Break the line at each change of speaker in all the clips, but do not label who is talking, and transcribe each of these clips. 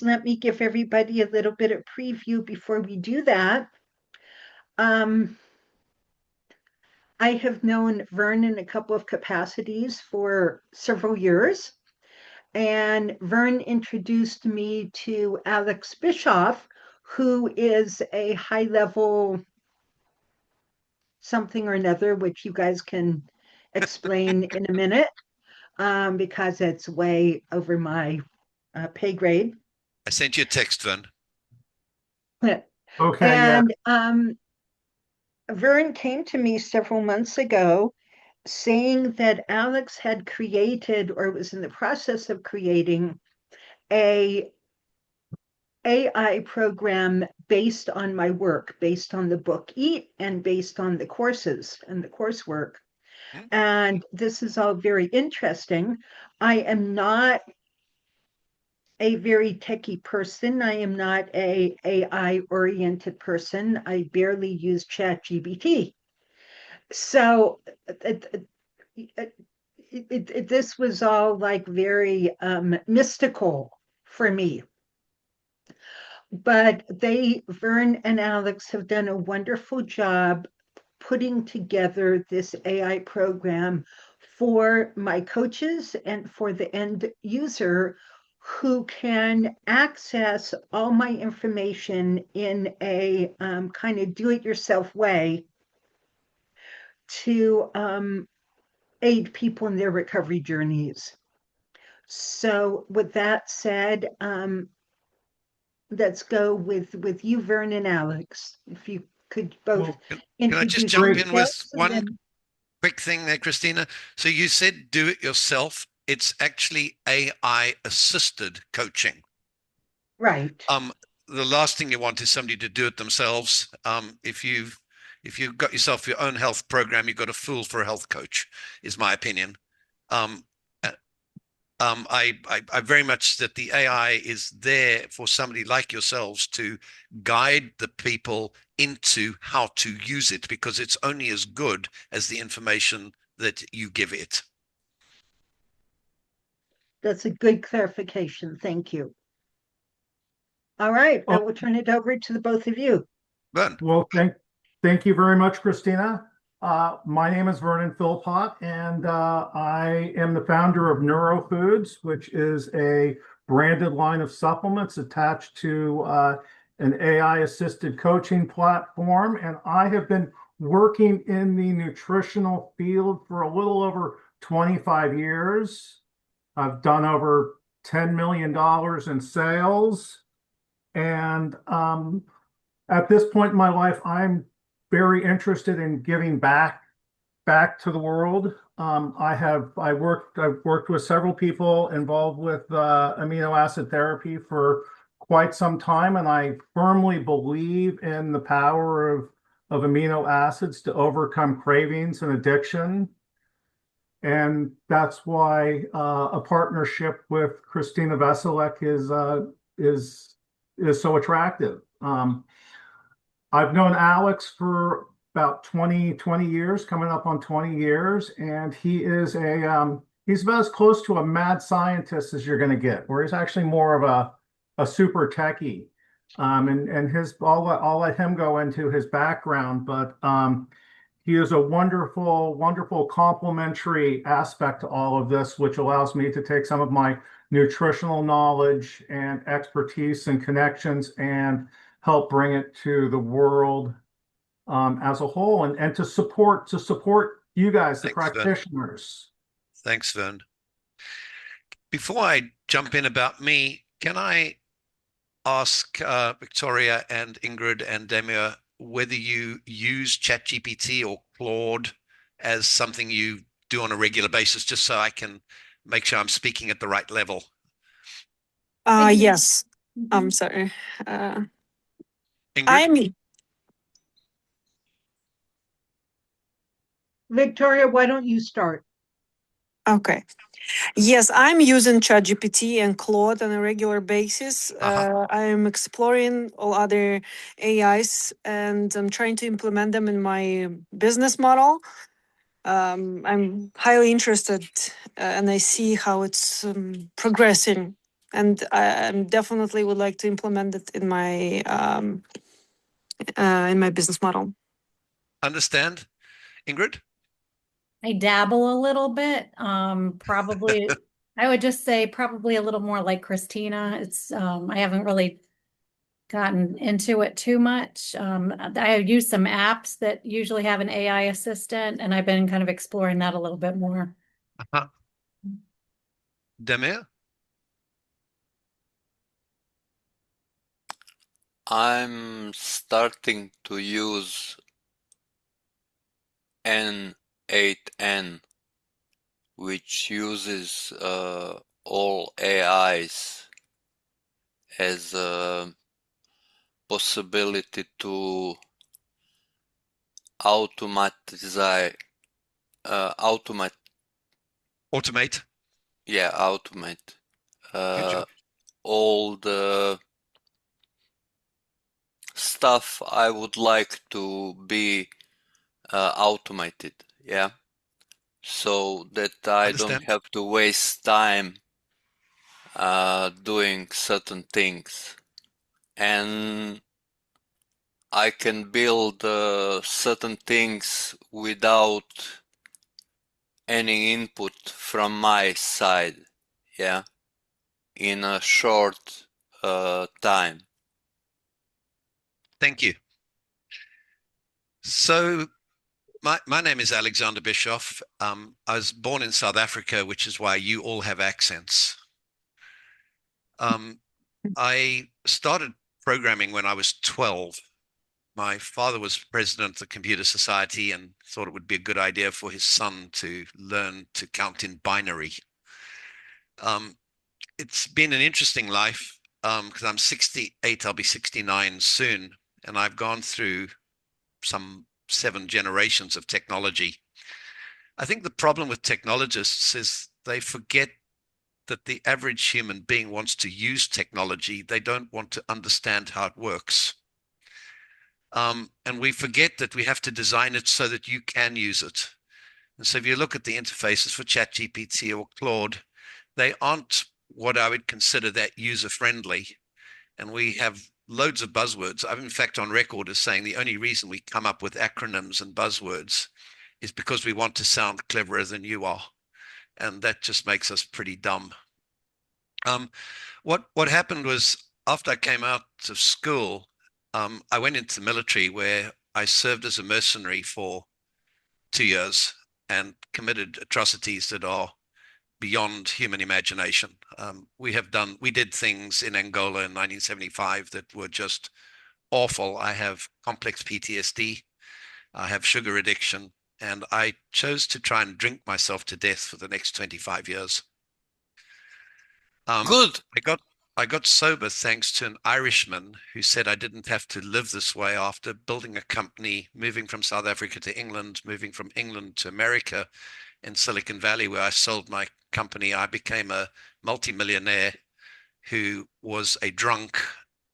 let me give everybody a little bit of preview before we do that. Um, I have known Vern in a couple of capacities for several years, and Vern introduced me to Alex Bischoff, who is a high level something or another, which you guys can explain in a minute, because it's way over my pay grade.
I sent you a text, Vern.
Okay, yeah.
And Vern came to me several months ago saying that Alex had created or was in the process of creating a AI program based on my work, based on the book Eat and based on the courses and the coursework.
Hmm?
And this is all very interesting. I am not a very techie person. I am not a AI oriented person. I barely use ChatGPT. So this was all like very mystical for me. But Vern and Alex have done a wonderful job putting together this AI program for my coaches and for the end user who can access all my information in a kind of do it yourself way to aid people in their recovery journeys. So, with that said, let's go with you, Vern and Alex. If you could both
Well,
Can I just
introduce
jump
great.
in with
yourselves, and
one
then
quick thing there, Christina? So you said do it yourself. It's actually AI assisted coaching.
right.
Um, the last thing you want is somebody to do it themselves. If you've got yourself your own health program, you've got a fool for a health coach, is my opinion. Um, uh, I very much that the AI is there for somebody like yourselves to guide the people into how to use it because it's only as good as the information that you give it.
That's a good clarification. Thank you. All right, I
Oh,
will turn it over to the both of you.
But
well, thank you very much, Christina. My name is Vernon Philpott, and I am the founder of NeuroFoods, which is a branded line of supplements attached to an AI-assisted coaching platform. And I have been working in the nutritional field for a little over 25 years. I've done over $10 million in sales. And at this point in my life, I'm very interested in giving back to the world. I've worked with several people involved with amino acid therapy for quite some time, and I firmly believe in the power of amino acids to overcome cravings and addiction. And that's why a partnership with Christina Veselek is is so attractive. I've known Alex for about 20 years, coming up on 20 years, and he's about as close to a mad scientist as you're going to get, where he's actually more of a super techie. And I'll let him go into his background, but he is a wonderful complementary aspect to all of this, which allows me to take some of my nutritional knowledge and expertise and connections and help bring it to the world as a whole, and to support you guys, the
thanks, Vern.
practitioners.
Thanks, Vern. Before I jump in about me, can I ask Victoria and Ingrid and Demir whether you use ChatGPT or Claude as something you do on a regular basis, just so I can make sure I'm speaking at the right level.
Yes. I'm sorry.
Ingrid?
I'm
Victoria, why don't you start?
okay. Yes, I'm using ChatGPT and Claude on a regular basis. I'm exploring all other AIs and I'm trying to implement them in my business model. I'm highly interested and I see how it's progressing and I definitely would like to implement it in my business model.
Understand, Ingrid?
I dabble a little bit. Probably, I would just say probably a little more like Christina. I haven't really gotten into it too much. I use some apps that usually have an AI assistant, and I've been kind of exploring that a little bit more.
Uh-huh. Demir?
I'm starting to use N8N, which uses all AIs as a possibility to automate
Automate. Good job.
all the stuff I would like to be automated, yeah, so that I don't
Understand.
have to waste time doing certain things, and I can build certain things without any input from my side, yeah, in a short time.
Thank you. So my name is Alexander Bischoff. I was born in South Africa, which is why you all have accents. I started programming when I was 12. My father was president of the Computer Society and thought it would be a good idea for his son to learn to count in binary. It's been an interesting life because I'm 68, I'll be 69 soon, and I've gone through some 7 generations of technology. I think the problem with technologists is they forget that the average human being wants to use technology. They don't want to understand how it works. And we forget that we have to design it so that you can use it. And so if you look at the interfaces for ChatGPT or Claude, they aren't what I would consider that user-friendly. And we have loads of buzzwords. I'm in fact on record as saying the only reason we come up with acronyms and buzzwords is because we want to sound cleverer than you are. And that just makes us pretty dumb. What happened was after I came out of school, I went into the military where I served as a mercenary for 2 years and committed atrocities that are beyond human imagination. We did things in Angola in 1975 that were just awful. I have complex PTSD. I have sugar addiction, and I chose to try and drink myself to death for the next 25 years.
Good.
I got sober thanks to an Irishman who said I didn't have to live this way after building a company, moving from South Africa to England, moving from England to America in Silicon Valley, where I sold my company. I became a multimillionaire who was a drunk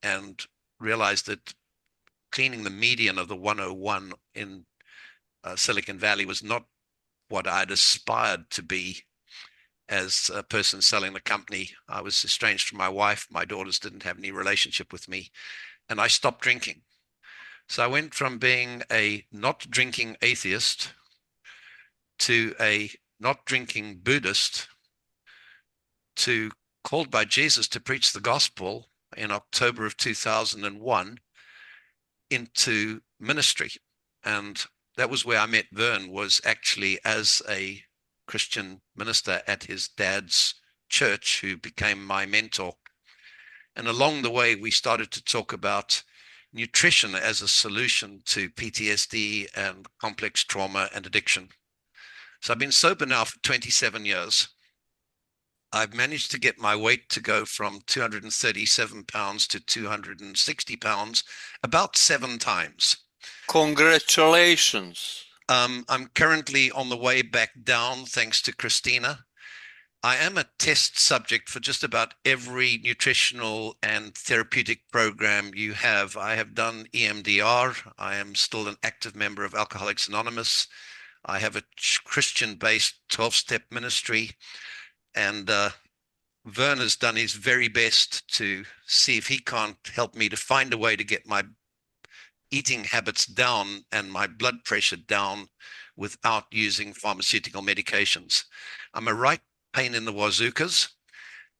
and realized that cleaning the median of the 101 in Silicon Valley was not what I'd aspired to be as a person selling the company. I was estranged from my wife. My daughters didn't have any relationship with me, and I stopped drinking. So I went from being a not drinking atheist to a not drinking Buddhist to called by Jesus to preach the gospel in October of 2001 into ministry. And that was where I met Vern, was actually as a Christian minister at his dad's church, who became my mentor. And along the way, we started to talk about nutrition as a solution to PTSD and complex trauma and addiction. So I've been sober now for 27 years. I've managed to get my weight to go from 237 pounds to 260 pounds about 7 times.
Congratulations.
I'm currently on the way back down, thanks to Christina. I am a test subject for just about every nutritional and therapeutic program you have. I have done EMDR. I am still an active member of Alcoholics Anonymous. I have a Christian-based 12-step ministry. And Vern has done his very best to see if he can't help me to find a way to get my eating habits down and my blood pressure down without using pharmaceutical medications. I'm a right pain in the wazookas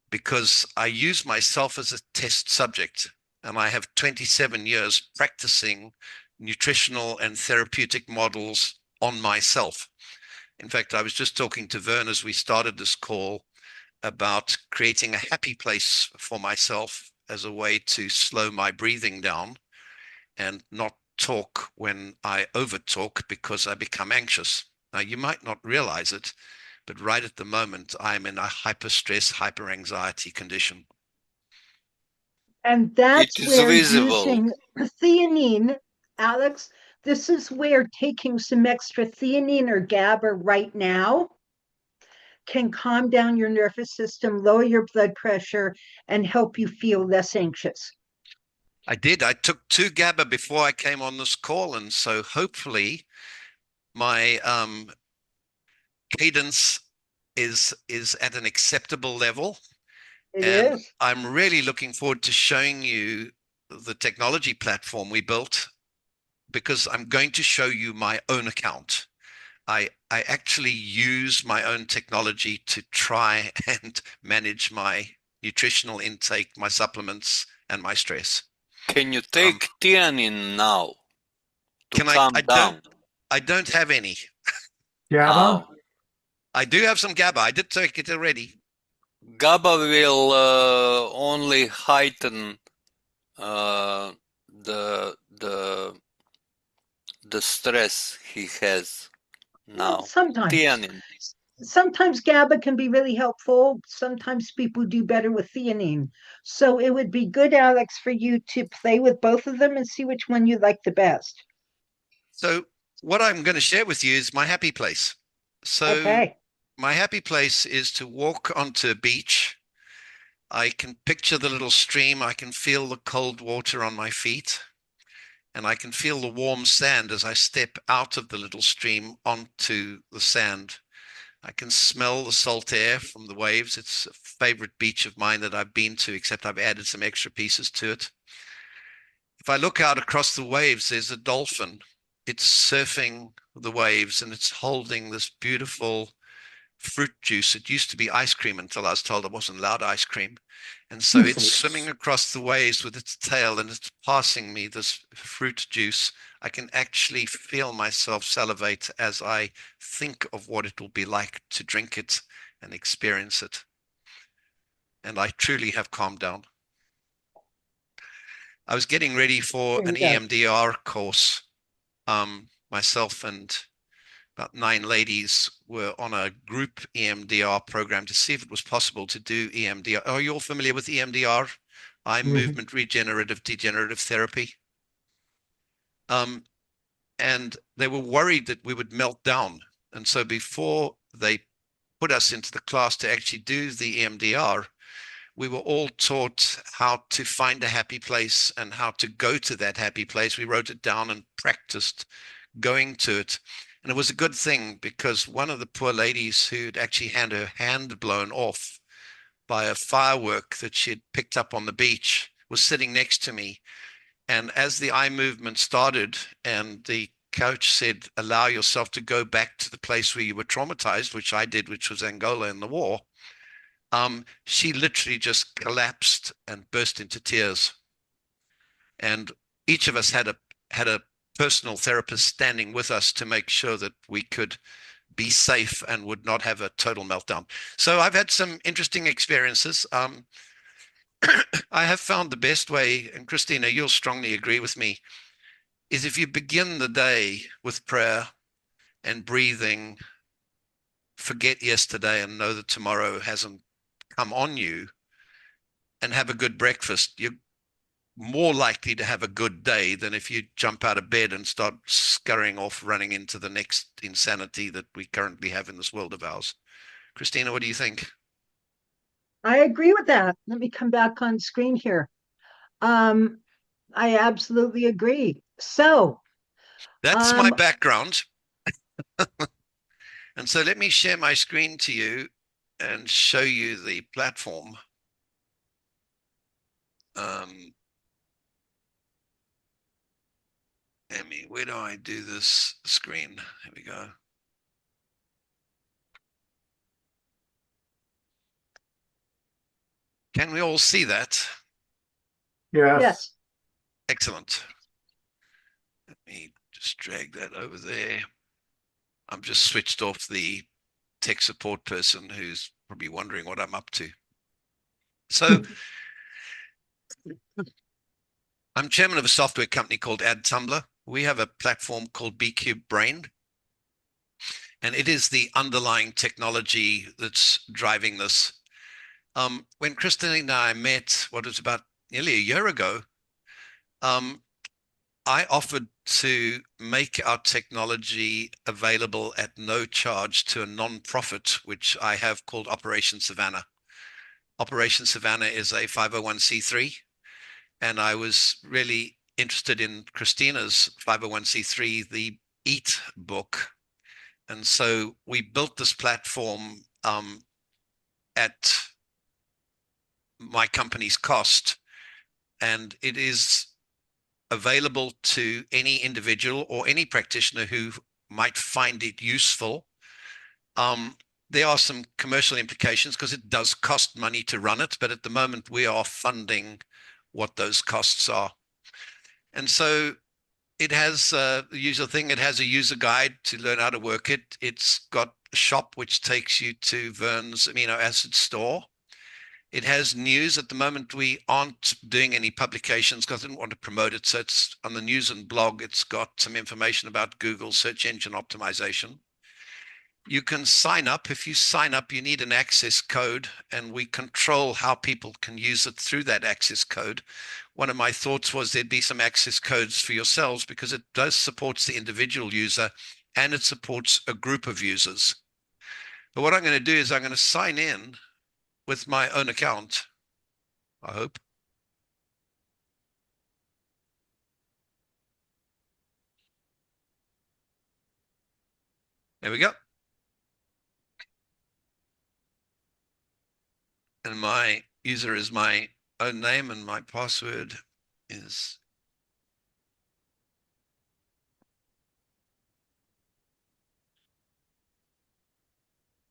because I use myself as a test subject, and I have 27 years practicing nutritional and therapeutic models on myself. In fact, I was just talking to Vern as we started this call about creating a happy place for myself as a way to slow my breathing down and not talk when I over talk because I become anxious. Now, you might not realize it, but right at the moment, I'm in a hyper stress, hyper anxiety condition.
And
It
that's
is
where
visible.
using theanine, Alex, this is where taking some extra theanine or GABA right now can calm down your nervous system, lower your blood pressure, and help you feel less anxious.
I did. I took 2 GABA before I came on this call, and so hopefully my cadence is at an acceptable level.
It
And
is.
I'm really looking forward to showing you the technology platform we built, because I'm going to show you my own account. I actually use my own technology to try and manage my nutritional intake, my supplements, and my stress.
Can you
Um,
take theanine now to
can I?
calm down?
I don't have any.
GABA?
Oh,
I do have some GABA. I did take it already.
GABA will only heighten uh, the the the stress he has
Well,
now.
sometimes.
Theanine.
Sometimes GABA can be really helpful. Sometimes people do better with theanine. So it would be good, Alex, for you to play with both of them and see which one you like the best.
So what I'm going to share with you is my happy place. So
Okay.
my happy place is to walk onto a beach. I can picture the little stream. I can feel the cold water on my feet, and I can feel the warm sand as I step out of the little stream onto the sand. I can smell the salt air from the waves. It's a favorite beach of mine that I've been to, except I've added some extra pieces to it. If I look out across the waves, there's a dolphin. It's surfing the waves and it's holding this beautiful fruit juice. It used to be ice cream until I was told I wasn't allowed ice cream. And so it's swimming across the waves with its tail and it's passing me this fruit juice. I can actually feel myself salivate as I think of what it will be like to drink it and experience it. And I truly have calmed down. I was getting ready for
There
an
you go.
EMDR course. Myself and about 9 ladies were on a group EMDR program to see if it was possible to do EMDR. Are you all familiar with EMDR? Eye movement regenerative degenerative therapy. And they were worried that we would melt down. And so before they put us into the class to actually do the EMDR, we were all taught how to find a happy place and how to go to that happy place. We wrote it down and practiced going to it. And it was a good thing because one of the poor ladies who'd actually had her hand blown off by a firework that she'd picked up on the beach was sitting next to me. And as the eye movement started and the coach said, allow yourself to go back to the place where you were traumatized, which I did, which was Angola in the war, she literally just collapsed and burst into tears. And each of us had a personal therapist standing with us to make sure that we could be safe and would not have a total meltdown. So I've had some interesting experiences. I have found the best way, and Christina, you'll strongly agree with me, is if you begin the day with prayer and breathing, forget yesterday and know that tomorrow hasn't come on you, and have a good breakfast, you're more likely to have a good day than if you jump out of bed and start scurrying off, running into the next insanity that we currently have in this world of ours. Christina, what do you think?
I agree with that. Let me come back on screen here. Um, I absolutely agree. So,
That's my
um,
background. And so let me share my screen to you. and show you the platform. Emmy, where do I do this screen? Here we go. Can we all see that?
Yes.
Yes.
Excellent. Let me just drag that over there. I'm just switched off the tech support person who's probably wondering what I'm up to. So I'm chairman of a software company called AdTumbler. We have a platform called BCube Brain, and it is the underlying technology that's driving this. When Christine and I met, what was about nearly a year ago, I offered to make our technology available at no charge to a non-profit, which I have called Operation Savannah. Operation Savannah is a 501c3, and I was really interested in Christina's 501c3, the EAT book. And so we built this platform at my company's cost, and it is available to any individual or any practitioner who might find it useful. There are some commercial implications because it does cost money to run it, but at the moment we are funding what those costs are. And so it has the usual thing. It has a user guide to learn how to work it. It's got a shop which takes you to Vernon's amino acid store. It has news. At the moment, we aren't doing any publications because I didn't want to promote it. So it's on the news and blog. It's got some information about Google search engine optimization. You can sign up. If you sign up, you need an access code, and we control how people can use it through that access code. One of my thoughts was there'd be some access codes for yourselves because it does supports the individual user and it supports a group of users. But what I'm going to do is I'm going to sign in with my own account, I hope. There we go. And my user is my own name and my password is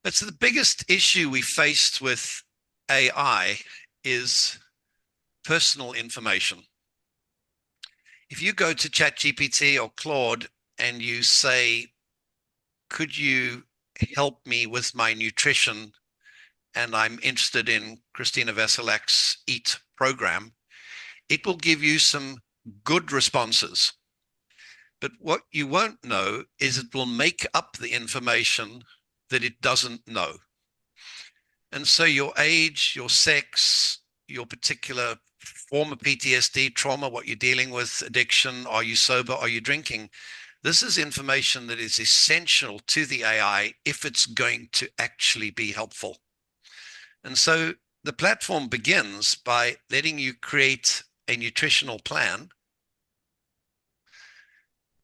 It's the biggest issue we faced with AI is personal information. If you go to ChatGPT or Claude and you say, could you help me with my nutrition? And I'm interested in Christina Vasilak's EAT program, it will give you some good responses. But what you won't know is it will make up the information that it doesn't know. And so your age, your sex, your particular form of PTSD, trauma, what you're dealing with, addiction, are you sober, are you drinking? This is information that is essential to the AI if it's going to actually be helpful. And so the platform begins by letting you create a nutritional plan.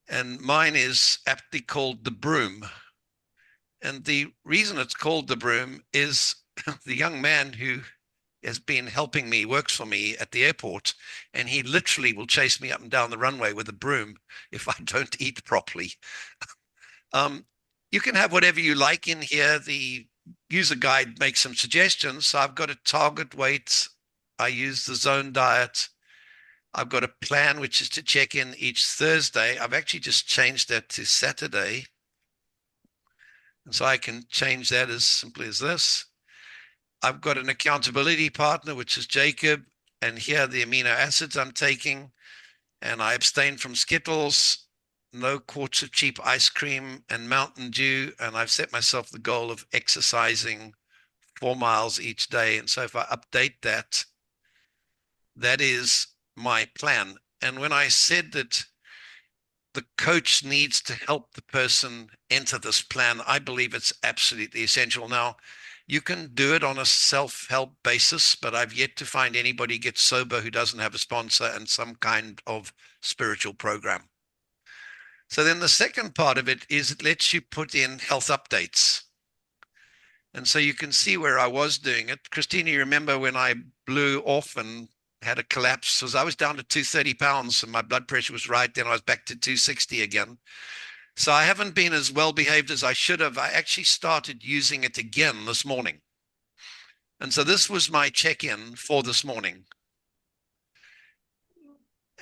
And mine is aptly called the Broom. And the reason it's called the Broom is the young man who has been helping me, works for me at the airport, and he literally will chase me up and down the runway with a broom if I don't eat properly. You can have whatever you like in here. The user guide makes some suggestions. So I've got a target weight. I use the zone diet. I've got a plan, which is to check in each Thursday. I've actually just changed that to Saturday. And so I can change that as simply as this. I've got an accountability partner, which is Jacob. And here are the amino acids I'm taking. And I abstain from Skittles, no quarts of cheap ice cream and Mountain Dew. And I've set myself the goal of exercising 4 miles each day. And so if I update that, that is my plan. And when I said that the coach needs to help the person enter this plan, I believe it's absolutely essential. Now, you can do it on a self-help basis, but I've yet to find anybody get sober who doesn't have a sponsor and some kind of spiritual program. So then the second part of it is it lets you put in health updates. And so you can see where I was doing it. Christina, you remember when I blew off and had a collapse? I was down to 230 pounds and my blood pressure was right. Then I was back to 260 again. So I haven't been as well behaved as I should have. I actually started using it again this morning. And so this was my check-in for this morning.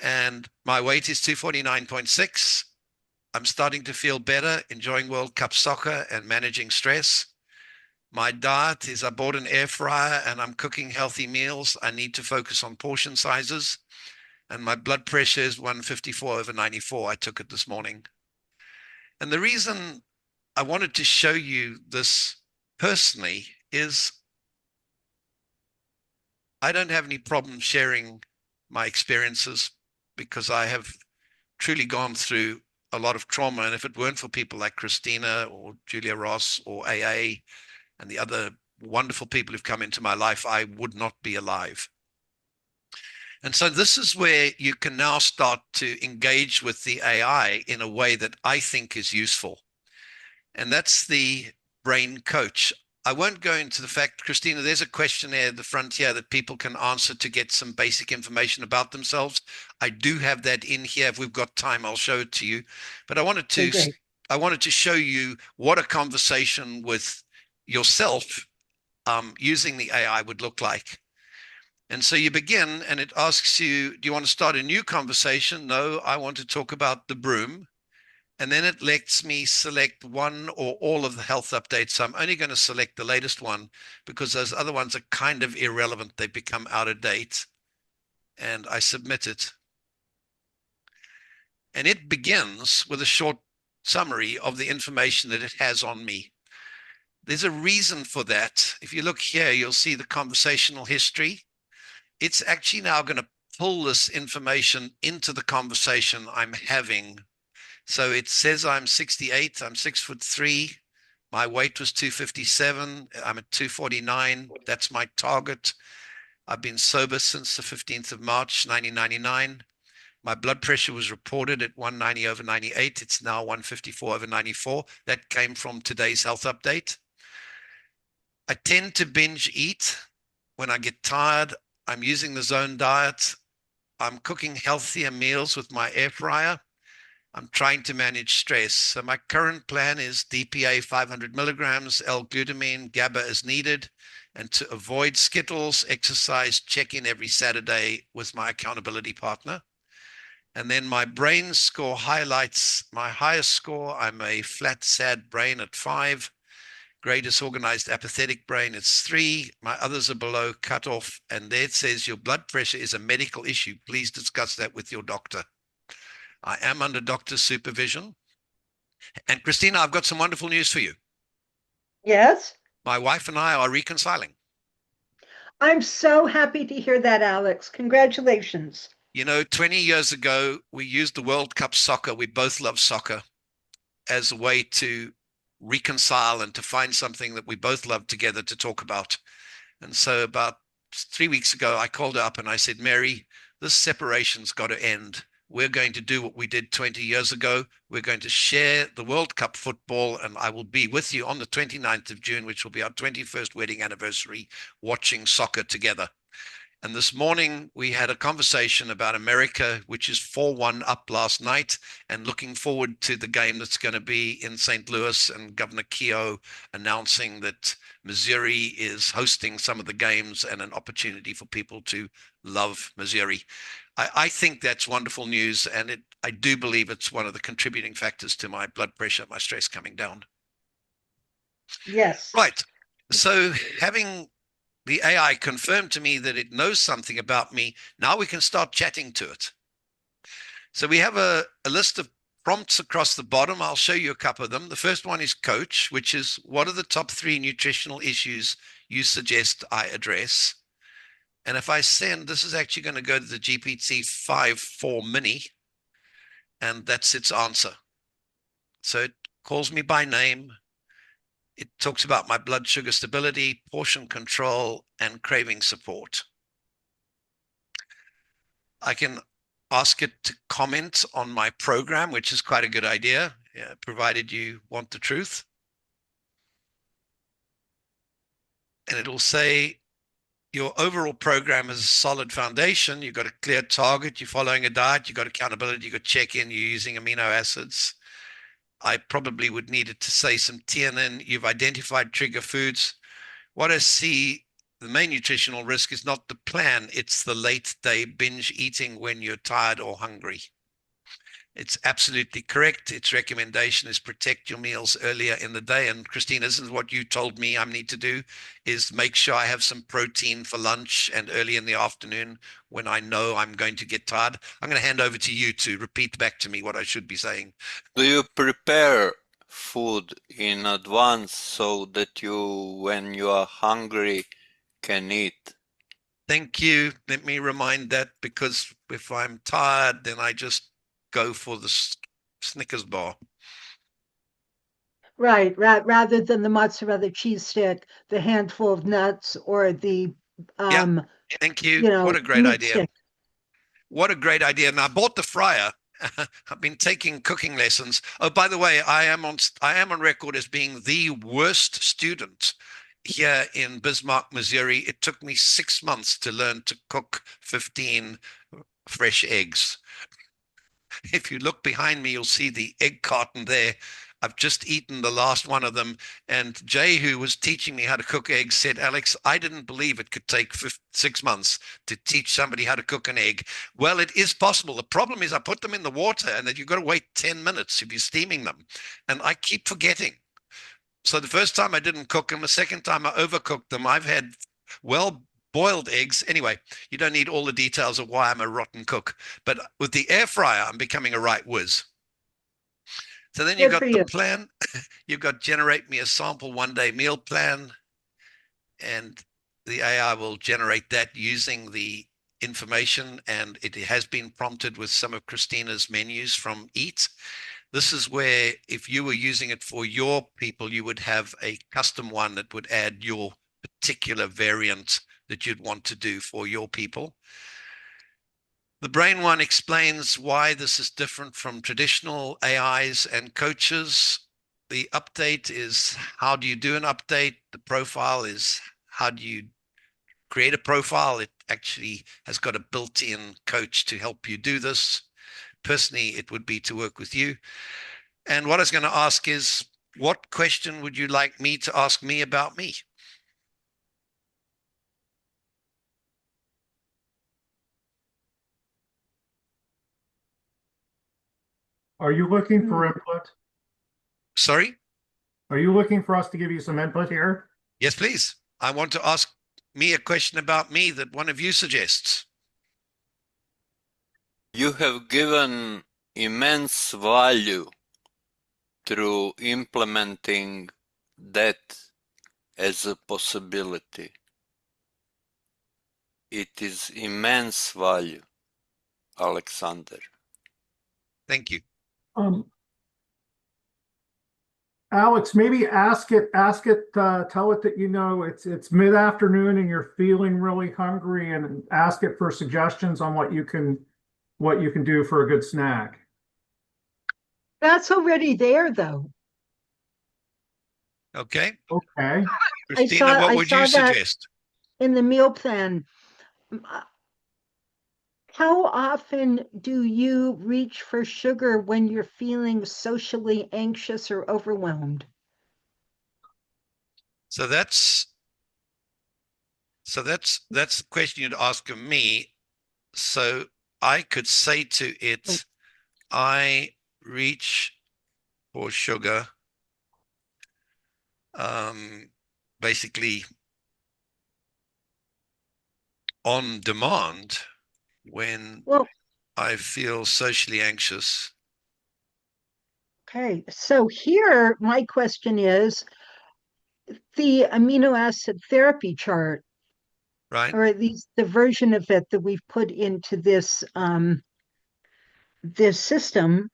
And my weight is 249.6. I'm starting to feel better, enjoying World Cup soccer and managing stress. My diet is I bought an air fryer and I'm cooking healthy meals. I need to focus on portion sizes. And my blood pressure is 154/94. I took it this morning. And the reason I wanted to show you this personally is I don't have any problem sharing my experiences because I have truly gone through a lot of trauma. And if it weren't for people like Christina or Julia Ross or AA and the other wonderful people who've come into my life, I would not be alive. And so this is where you can now start to engage with the AI in a way that I think is useful. And that's the brain coach. I won't go into the fact, Christina, there's a questionnaire at the front here that people can answer to get some basic information about themselves. I do have that in here. If we've got time, I'll show it to you. But I wanted to show you what a conversation with yourself using the AI would look like. And so you begin and it asks you, do you want to start a new conversation? No, I want to talk about the broom. And then it lets me select one or all of the health updates. So I'm only going to select the latest one because those other ones are kind of irrelevant. They become out of date. And I submit it. And it begins with a short summary of the information that it has on me. There's a reason for that. If you look here, you'll see the conversational history. It's actually now going to pull this information into the conversation I'm having. So it says I'm 68, I'm 6'3". My weight was 257. I'm at 249. That's my target. I've been sober since the 15th of March, 1999. My blood pressure was reported at 190/98. It's now 154/94. That came from today's health update. I tend to binge eat when I get tired. I'm using the zone diet. I'm cooking healthier meals with my air fryer. I'm trying to manage stress. So my current plan is DPA 500 milligrams, L-glutamine, GABA as needed. And to avoid Skittles, exercise, check in every Saturday with my accountability partner. And then my brain score highlights my highest score. I'm a flat, sad brain at 5. Gray disorganized apathetic brain, it's 3. My others are below cutoff. And there it says your blood pressure is a medical issue. Please discuss that with your doctor. I am under doctor's supervision. And Christina, I've got some wonderful news for you.
Yes.
My wife and I are reconciling.
I'm so happy to hear that, Alex. Congratulations.
20 years ago, we used the World Cup soccer. We both love soccer as a way to reconcile and to find something that we both love together to talk about. And so about 3 weeks ago, I called her up and I said, Mary, this separation's got to end. We're going to do what we did 20 years ago. We're going to share the World Cup football, and I will be with you on the 29th of June, which will be our 21st wedding anniversary, watching soccer together. And this morning, we had a conversation about America, which is 4-1 up last night, and looking forward to the game that's going to be in St. Louis, and Governor Keogh announcing that Missouri is hosting some of the games and an opportunity for people to love Missouri. I think that's wonderful news, and I do believe it's one of the contributing factors to my blood pressure, my stress coming down.
Yes.
Right. So having the AI confirmed to me that it knows something about me, now we can start chatting to it. So we have a list of prompts across the bottom. I'll show you a couple of them. The first one is coach, which is what are the top 3 nutritional issues you suggest I address? And if I send, this is actually going to go to the GPT-5 mini, and that's its answer. So it calls me by name. It talks about my blood sugar stability, portion control, and craving support. I can ask it to comment on my program, which is quite a good idea, provided you want the truth. and it'll say your overall program is a solid foundation. You've got a clear target. You're following a diet. You've got accountability. You've got check-in. You're using amino acids. I probably would need it to say some TNN. You've identified trigger foods. What I see, the main nutritional risk is not the plan. It's the late day binge eating when you're tired or hungry. It's absolutely correct. Its recommendation is protect your meals earlier in the day. And Christine, this is what you told me I need to do, is make sure I have some protein for lunch and early in the afternoon when I know I'm going to get tired. I'm going to hand over to you to repeat back to me what I should be saying.
Do you prepare food in advance so that you, when you are hungry, can eat?
Thank you. Let me remind that, because if I'm tired, then I just go for the Snickers bar.
Right, rather than the mozzarella cheese stick, the handful of nuts, or the
Yeah, thank you.
you know,
What a great
meat
idea.
stick.
What a great idea. And I bought the fryer. I've been taking cooking lessons. Oh, by the way, I am on record as being the worst student here in Bismarck, Missouri. It took me 6 months to learn to cook 15 fresh eggs. If you look behind me, you'll see the egg carton there. I've just eaten the last one of them. And Jay, who was teaching me how to cook eggs, said, Alex, I didn't believe it could take 6 months to teach somebody how to cook an egg. Well, it is possible. The problem is I put them in the water and that you've got to wait 10 minutes if you're steaming them. And I keep forgetting. So the first time I didn't cook them, the second time I overcooked them. I've had boiled eggs. Anyway, you don't need all the details of why I'm a rotten cook. But with the air fryer, I'm becoming a right whiz. So then you've
Good for
got the
you.
plan. You've got generate me a sample 1-day meal plan. And the AI will generate that using the information. And it has been prompted with some of Christina's menus from Eat. This is where, if you were using it for your people, you would have a custom one that would add your particular variant that you'd want to do for your people. The brain one explains why this is different from traditional AIs and coaches. The update is how do you do an update? The profile is how do you create a profile? It actually has got a built-in coach to help you do this. Personally, it would be to work with you. And what I was going to ask is, what question would you like me to ask me about me?
Are you looking for input?
Sorry?
Are you looking for us to give you some input here?
Yes, please. I want to ask me a question about me that one of you suggests.
You have given immense value through implementing that as a possibility. It is immense value, Alexander.
Thank you.
Alex, maybe ask it, tell it that, you know, it's mid-afternoon and you're feeling really hungry, and ask it for suggestions on what you can do for a good snack.
That's already there, though.
Okay.
Okay.
Christina, what
I
would
saw
you
that
suggest?
in the meal plan. How often do you reach for sugar when you're feeling socially anxious or overwhelmed?
So that's the question you'd ask of me. So I could say to it, I reach for sugar, basically on demand when
Well,
I feel socially anxious.
okay. So here, my question is the amino acid therapy chart,
Right?
or at least the version of it that we've put into this system.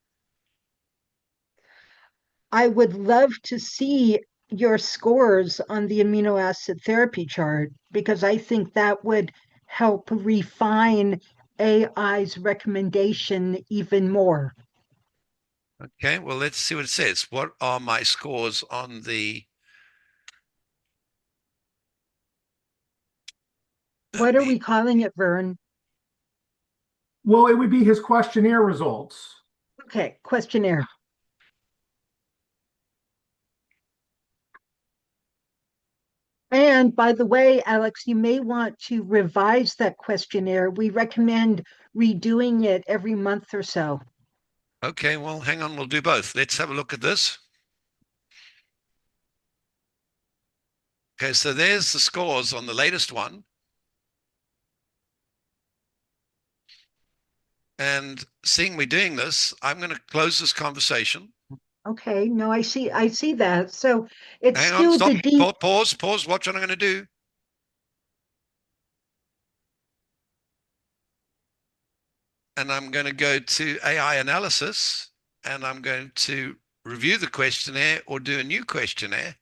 I would love to see your scores on the amino acid therapy chart, because I think that would help refine AI's recommendation even more.
Okay, well, let's see what it says. What are my scores on the
What are we calling it, Vern?
Well, it would be his questionnaire results.
Okay, questionnaire. And by the way, Alex, you may want to revise that questionnaire. We recommend redoing it every month or so.
Okay, well, hang on, we'll do both. Let's have a look at this. Okay, so there's the scores on the latest one. And seeing we're doing this, I'm going to close this conversation.
Okay, no, I see that. So it's
Hang on,
still
stop,
the D.
pause, watch what I'm going to do. And I'm going to go to AI analysis, and I'm going to review the questionnaire or do a new questionnaire.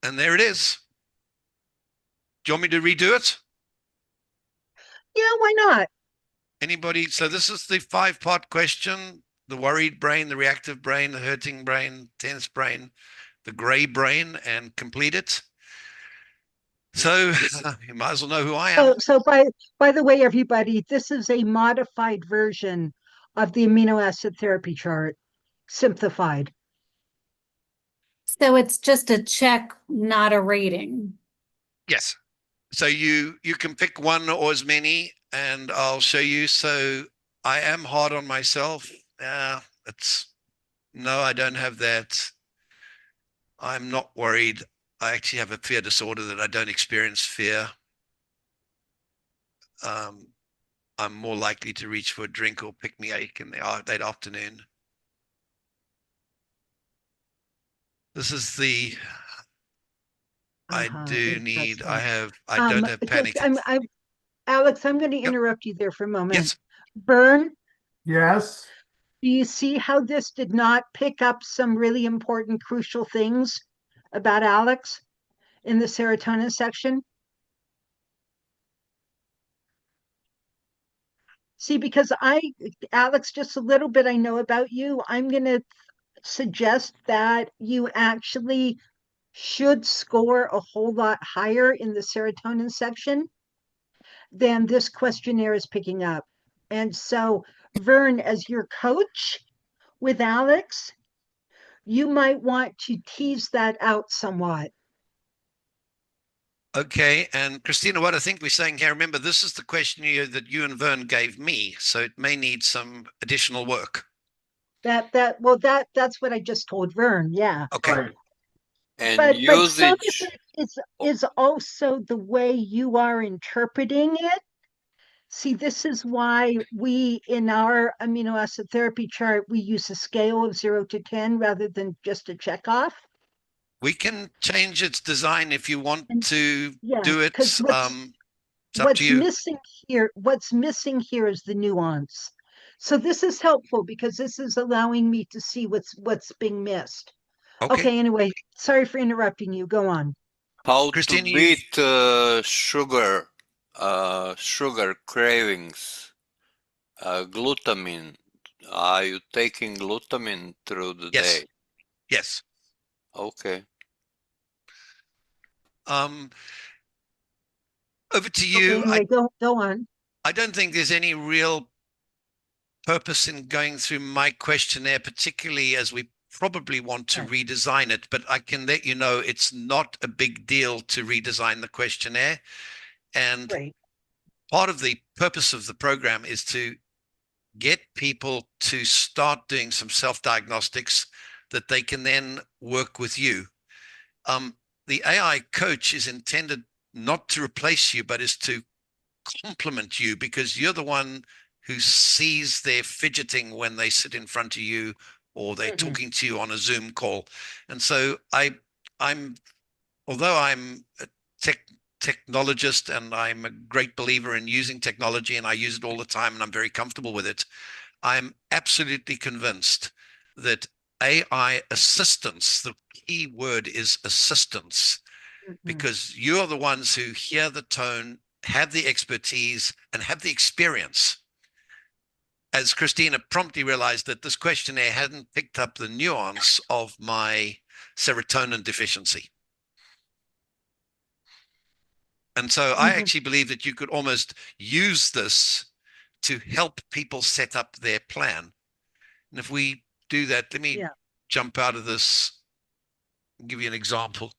And there it is. Do you want me to redo it?
Yeah, why not?
Anybody? So this is the 5-part question: the worried brain, the reactive brain, the hurting brain, tense brain, the gray brain, and complete it. So you might as well know who I am.
So by the way, everybody, this is a modified version of the amino acid therapy chart, simplified.
So it's just a check, not a rating.
Yes. So you can pick one or as many, and I'll show you. So I am hard on myself. No, I don't have that. I'm not worried. I actually have a fear disorder that I don't experience fear. I'm more likely to reach for a drink or pick me ache in the late afternoon. This is the I do need.
Interesting.
I don't have panic.
Alex, I'm going to
Yep.
interrupt you there for a moment.
Yes.
Vern,
Yes.
do you see how this did not pick up some really important, crucial things about Alex in the serotonin section? See, because Alex, just a little bit I know about you, I'm going to suggest that you actually should score a whole lot higher in the serotonin section than this questionnaire is picking up. And so, Vern, as your coach with Alex, you might want to tease that out somewhat.
Okay. And Christina, what I think we're saying here, remember, this is the questionnaire that you and Vern gave me, so it may need some additional work.
That's what I just told Vern. Yeah.
Okay.
Right.
And
But some of
usage.
it is also the way you are interpreting it. See, this is why we, in our amino acid therapy chart, we use a scale of 0 to 10 rather than just a checkoff.
We can change its design if you want to
Yeah,
do it.
because
It's up to
what's
you.
missing here is the nuance. So this is helpful because this is allowing me to see what's being missed.
Okay.
Okay, anyway, sorry for interrupting you. Go on.
How
Christine,
to beat sugar cravings, glutamine. Are you taking glutamine through the
Yes.
day?
Yes.
Okay.
Over to
Okay,
you.
anyway, go on.
I don't think there's any real purpose in going through my questionnaire, particularly as we probably want to redesign it, but I can let you know it's not a big deal to redesign the questionnaire. And part of the purpose of the program is to get people to start doing some self-diagnostics that they can then work with you. The AI coach is intended not to replace you, but is to complement you, because you're the one who sees their fidgeting when they sit in front of you or they're talking to you on a Zoom call. And so although I'm a technologist and I'm a great believer in using technology and I use it all the time and I'm very comfortable with it, I'm absolutely convinced that AI assistance, the key word is assistance, because you're the ones who hear the tone, have the expertise, and have the experience. As Christina promptly realized that this questionnaire hadn't picked up the nuance of my serotonin deficiency. And so I actually believe that you could almost use this to help people set up their plan. And if we do that, let me jump out of this and give you an example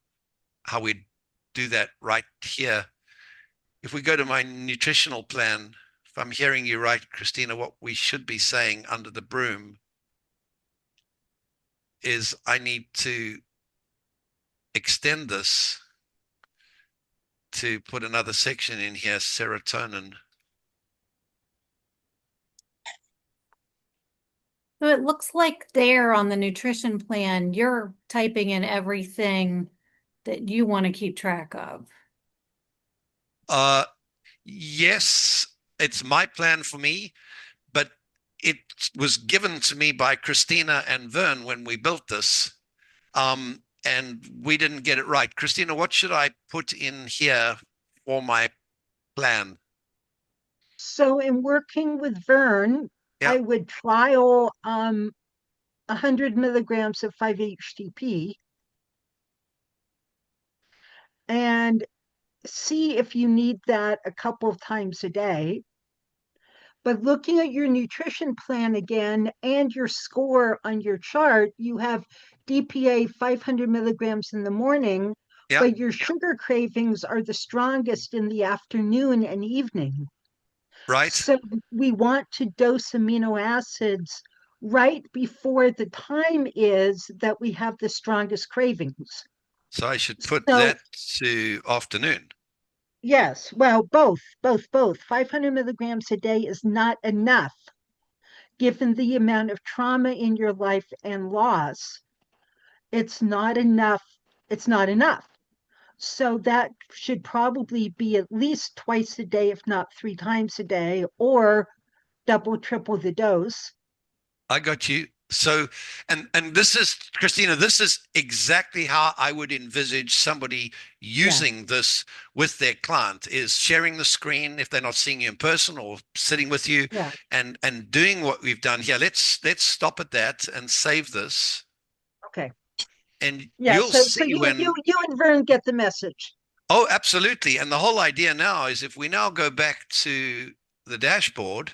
how we do that right here. If we go to my nutritional plan, if I'm hearing you right, Christina, what we should be saying under the broom is I need to extend this to put another section in here, serotonin.
So it looks like there on the nutrition plan, you're typing in everything that you want to keep track of.
Yes, it's my plan for me, but it was given to me by Christina and Vern when we built this. And we didn't get it right. Christina, what should I put in here for my plan?
So in working with Vern, I would trial 100 milligrams of 5-HTP and see if you need that a couple of times a day. But looking at your nutrition plan again and your score on your chart, you have DPA 500 milligrams in the morning, but your sugar cravings are the strongest in the afternoon and evening.
Right.
So we want to dose amino acids right before the time is that we have the strongest cravings.
So I should put that to afternoon.
Yes, well, both. 500 milligrams a day is not enough, given the amount of trauma in your life and loss. It's not enough. It's not enough. So that should probably be at least twice a day, if not 3 times a day, or double, triple the dose.
I got you. So, and this is, Christina, this is exactly how I would envisage somebody using this with their client, is sharing the screen if they're not seeing you in person or sitting with you, and doing what we've done here. Let's stop at that and save this.
Okay.
And
you'll see you and Vern get the message.
Oh, absolutely. And the whole idea now is if we now go back to the dashboard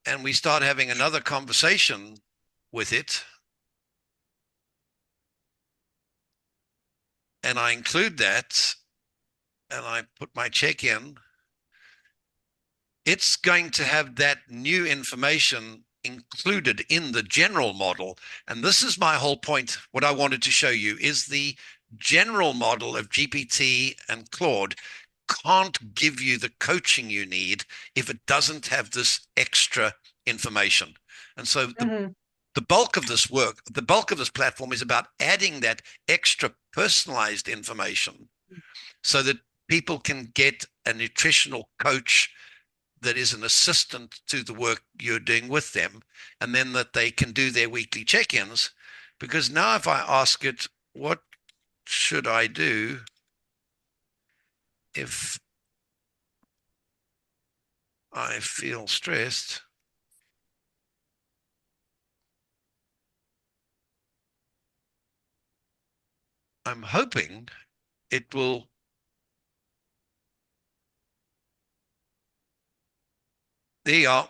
and we start having another conversation with it, and I include that, and I put my check in, it's going to have that new information included in the general model. And this is my whole point. What I wanted to show you is the general model of GPT and Claude can't give you the coaching you need if it doesn't have this extra information. And so the bulk of this work, the bulk of this platform is about adding that extra personalized information so that people can get a nutritional coach that is an assistant to the work you're doing with them, and then that they can do their weekly check-ins. Because now if I ask it, what should I do if I feel stressed? I'm hoping it will there you are.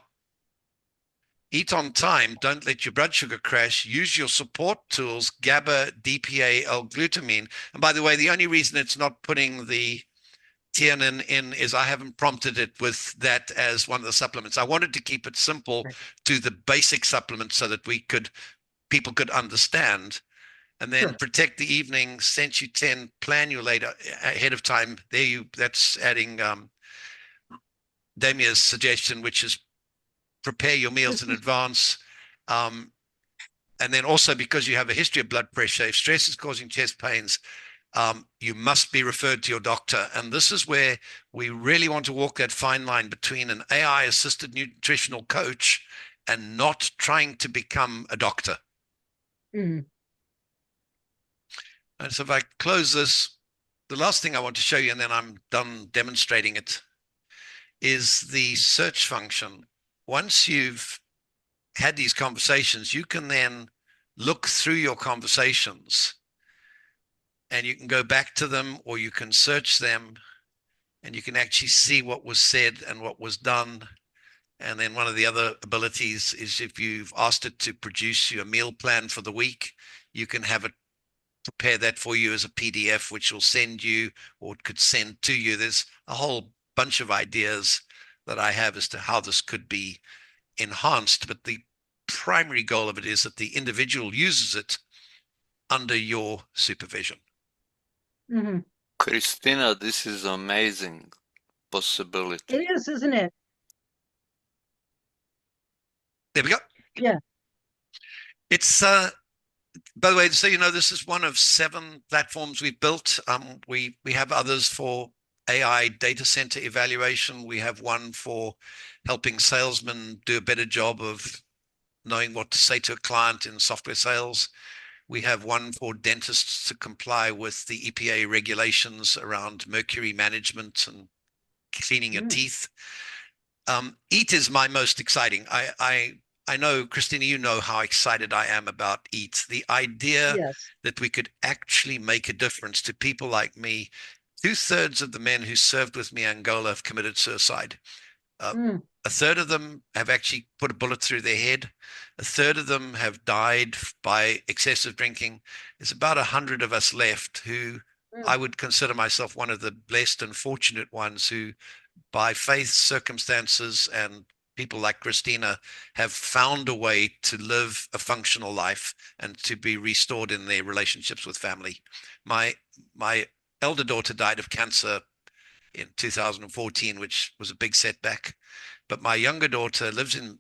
Eat on time. Don't let your blood sugar crash. Use your support tools, GABA, DPA, L-glutamine. And by the way, the only reason it's not putting the theanine in is I haven't prompted it with that as one of the supplements. I wanted to keep it simple to the basic supplements so that people could understand. And then protect the evening, sent you 10, plan your later ahead of time. That's adding Damia's suggestion, which is prepare your meals in advance. And then also because you have a history of blood pressure, if stress is causing chest pains, you must be referred to your doctor. And this is where we really want to walk that fine line between an AI-assisted nutritional coach and not trying to become a doctor. And so if I close this, the last thing I want to show you, and then I'm done demonstrating it, is the search function. Once you've had these conversations, you can then look through your conversations and you can go back to them or you can search them. and you can actually see what was said and what was done. And then one of the other abilities is if you've asked it to produce you a meal plan for the week, you can have it prepare that for you as a PDF, which will send you or it could send to you. There's a whole bunch of ideas that I have as to how this could be enhanced, but the primary goal of it is that the individual uses it under your supervision.
Mhm.
Christina, this is amazing possibility.
It is, isn't it?
There we go.
Yeah.
It's by the way, so you know, this is one of 7 platforms we've built. We have others for AI data center evaluation. We have one for helping salesmen do a better job of knowing what to say to a client in software sales. We have one for dentists to comply with the EPA regulations around mercury management and cleaning your teeth. EAT is my most exciting. I know, Christina, you know how excited I am about EAT. The idea
Yes.
that we could actually make a difference to people like me. 2/3 of the men who served with me in Angola have committed suicide.
Mm.
A third of them have actually put a bullet through their head. A third of them have died by excessive drinking. There's about 100 of us left who I would consider myself one of the blessed and fortunate ones who, by faith, circumstances, and people like Christina, have found a way to live a functional life and to be restored in their relationships with family. My elder daughter died of cancer in 2014, which was a big setback. But my younger daughter lives in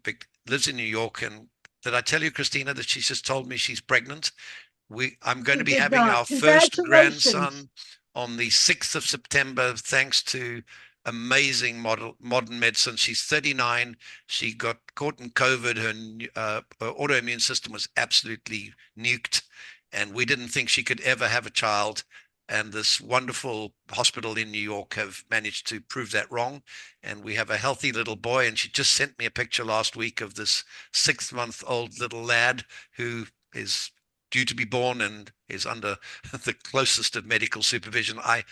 New York, and did I tell you, Christina, that she's just told me she's pregnant? I'm going
You
to be
did
having
not.
our first
Congratulations.
grandson on the 6th of September, thanks to amazing modern medicine. She's 39. She got caught in COVID. Her autoimmune system was absolutely nuked, and we didn't think she could ever have a child. And this wonderful hospital in New York have managed to prove that wrong. And we have a healthy little boy. And she just sent me a picture last week of this 6-month-old little lad who is due to be born and is under the closest of medical supervision. I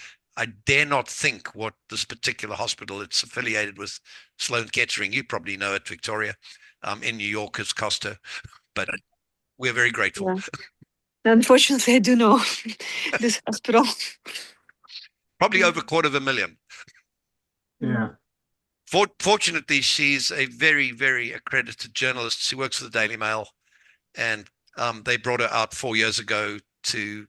dare not think what this particular hospital, it's affiliated with Sloan Kettering, you probably know it, Victoria, in New York, has cost her. But we're very grateful.
Yeah. Unfortunately, I do know this hospital.
Probably over $250,000.
Yeah.
Fortunately, she's a very, very accredited journalist. She works for the Daily Mail, and they brought her out 4 years ago to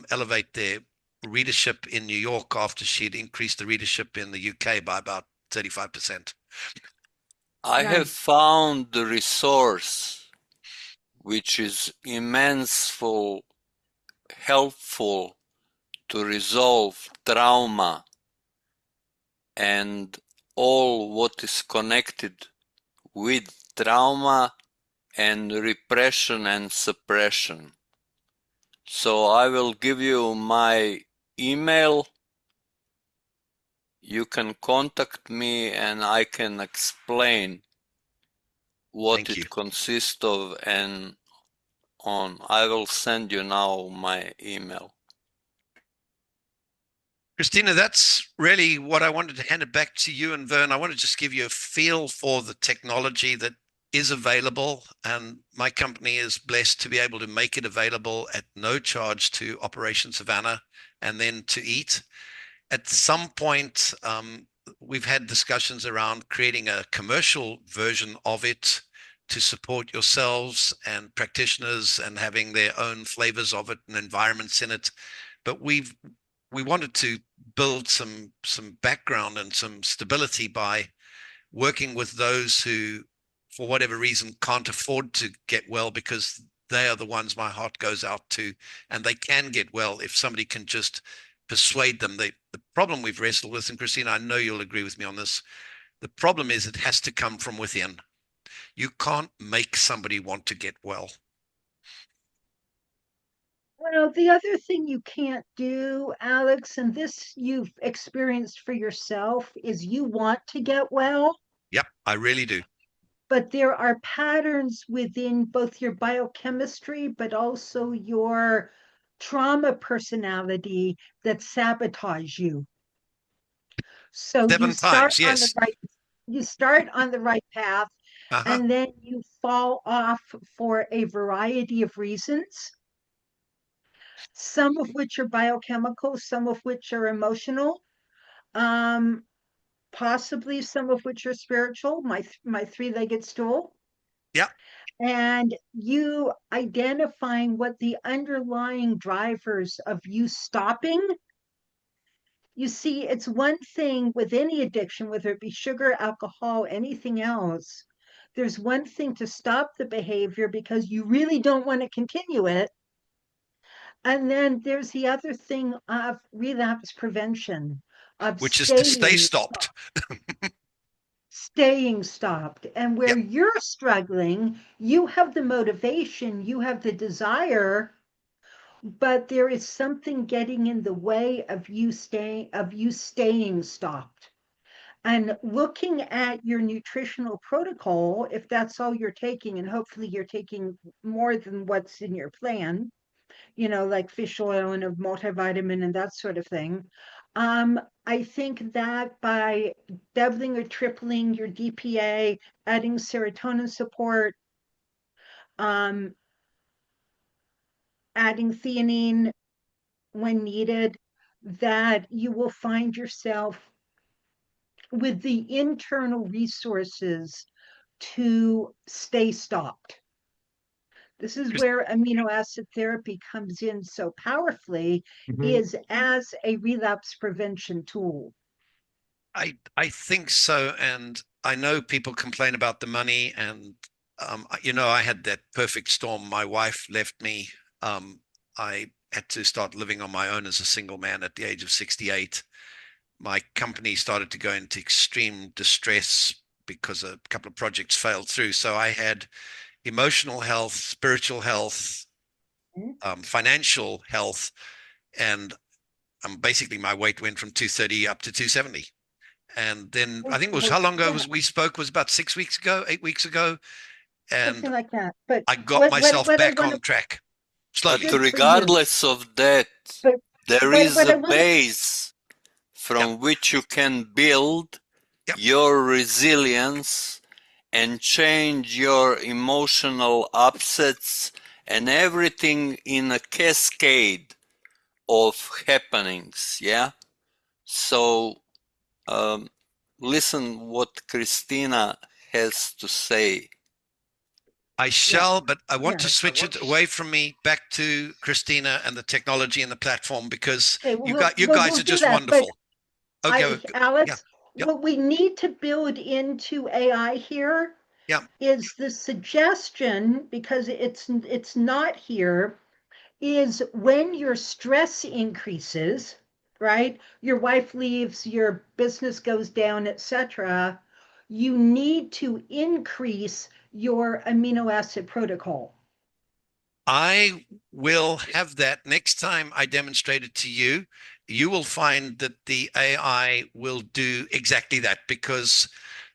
elevate their readership in New York after she'd increased the readership in the UK by about 35%.
I have found the resource which is immensely helpful to resolve trauma and all what is connected with trauma and repression and suppression. So I will give you my email. You can contact me and I can explain what it consists of and on. I will send you now my email.
Christina, that's really what I wanted to hand it back to you and Vern. I want to just give you a feel for the technology that is available, and my company is blessed to be able to make it available at no charge to Operation Savannah and then to EAT. At some point, we've had discussions around creating a commercial version of it to support yourselves and practitioners and having their own flavors of it and environments in it. But we wanted to build some background and some stability by working with those who, for whatever reason, can't afford to get well, because they are the ones my heart goes out to, and they can get well if somebody can just persuade them. The problem we've wrestled with, and Christina, I know you'll agree with me on this, the problem is it has to come from within. You can't make somebody want to get well.
Well, the other thing you can't do, Alex, and this you've experienced for yourself, is you want to get well,
Yep, I really do.
but there are patterns within both your biochemistry, but also your trauma personality that sabotage you. So you
7 times, yes.
start on the right path,
Uh-huh.
and then you fall off for a variety of reasons, some of which are biochemical, some of which are emotional, um, possibly some of which are spiritual, my three-legged stool.
Yeah.
And you identifying what the underlying drivers of you stopping. You see, it's one thing with any addiction, whether it be sugar, alcohol, anything else. There's one thing to stop the behavior because you really don't want to continue it. And then there's the other thing of relapse prevention, of
Which is to stay
staying
stopped.
staying stopped. And where
Yep.
you're struggling, you have the motivation, you have the desire, but there is something getting in the way of you staying stopped. And looking at your nutritional protocol, if that's all you're taking, and hopefully you're taking more than what's in your plan, like fish oil and a multivitamin and that sort of thing. I think that by doubling or tripling your DPA, adding serotonin support, um, adding theanine when needed, that you will find yourself with the internal resources to stay stopped. This is
Chris-
where amino acid therapy comes in so powerfully, is as a relapse prevention tool.
I think so. And I know people complain about the money. And, I had that perfect storm. My wife left me. I had to start living on my own as a single man at the age of 68. My company started to go into extreme distress because a couple of projects failed through. So I had emotional health, spiritual health, financial health, and basically my weight went from 230 up to 270. And then I think it was, how long ago was we spoke? Was about 6 weeks ago, 8 weeks ago, and
Something like that. But
I got myself
what I
back
want
on
to,
track
But
slowly.
good for you.
regardless of that,
But
there is
what
a
I want to,
base
Yep,
from which you can build
yep.
your resilience and change your emotional upsets and everything in a cascade of happenings. Yeah. So listen what Christina has to say.
I
yeah,
shall, but I want
yeah.
to switch it away from me back to Christina and the technology and the platform, because
Okay,
you
we'll
guys are
do
just
that. But
wonderful. Okay, yeah,
Alex,
yeah,
what we need to build into AI here
yeah.
is the suggestion, because it's not here, is when your stress increases, right? Your wife leaves, your business goes down, etc. You need to increase your amino acid protocol.
I will have that next time I demonstrate it to you. You will find that the AI will do exactly that, because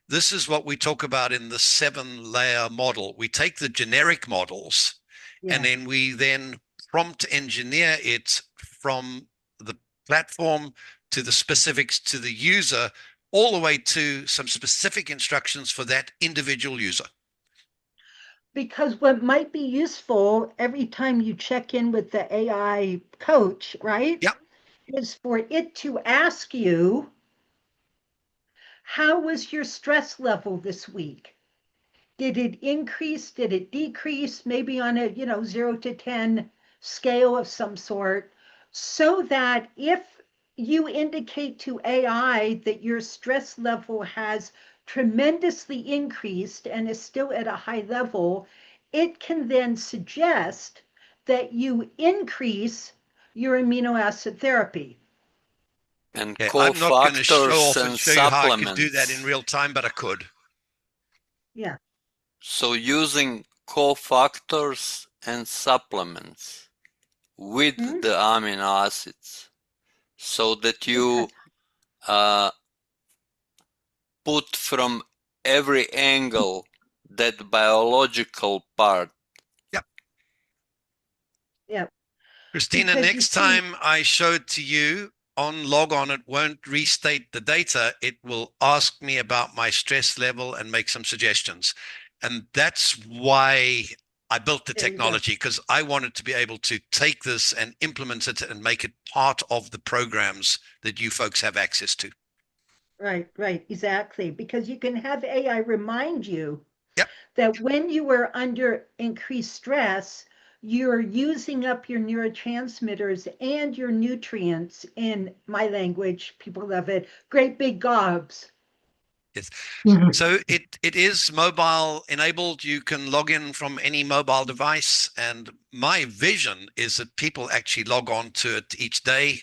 this is what we talk about in the 7-layer model. We take the generic models and
Yeah.
then prompt engineer it from the platform to the specifics to the user, all the way to some specific instructions for that individual user.
Because what might be useful every time you check in with the AI coach, right,
Yeah.
is for it to ask you, how was your stress level this week? Did it increase? Did it decrease? Maybe on a, 0 to 10 scale of some sort, so that if you indicate to AI that your stress level has tremendously increased and is still at a high level, it can then suggest that you increase your amino acid therapy.
And
Okay, I'm not going to show
cofactors
off and
and
show you how I could do that in
supplements.
real time, but I could.
Yeah.
So using cofactors and supplements with
Hmm?
the amino acids so that you
Exactly.
put from every angle that biological part.
Yep.
Yeah.
Christina,
Because you
next
see,
time I show it to you log on, it won't restate the data. It will ask me about my stress level and make some suggestions. And that's why I built the
There you go.
technology, because I wanted to be able to take this and implement it and make it part of the programs that you folks have access to.
Right, exactly. Because you can have AI remind you
Yep.
that when you are under increased stress, you're using up your neurotransmitters and your nutrients. In my language, people love it, great big gobs.
Yes. So it is mobile enabled. You can log in from any mobile device. And my vision is that people actually log on to it each day,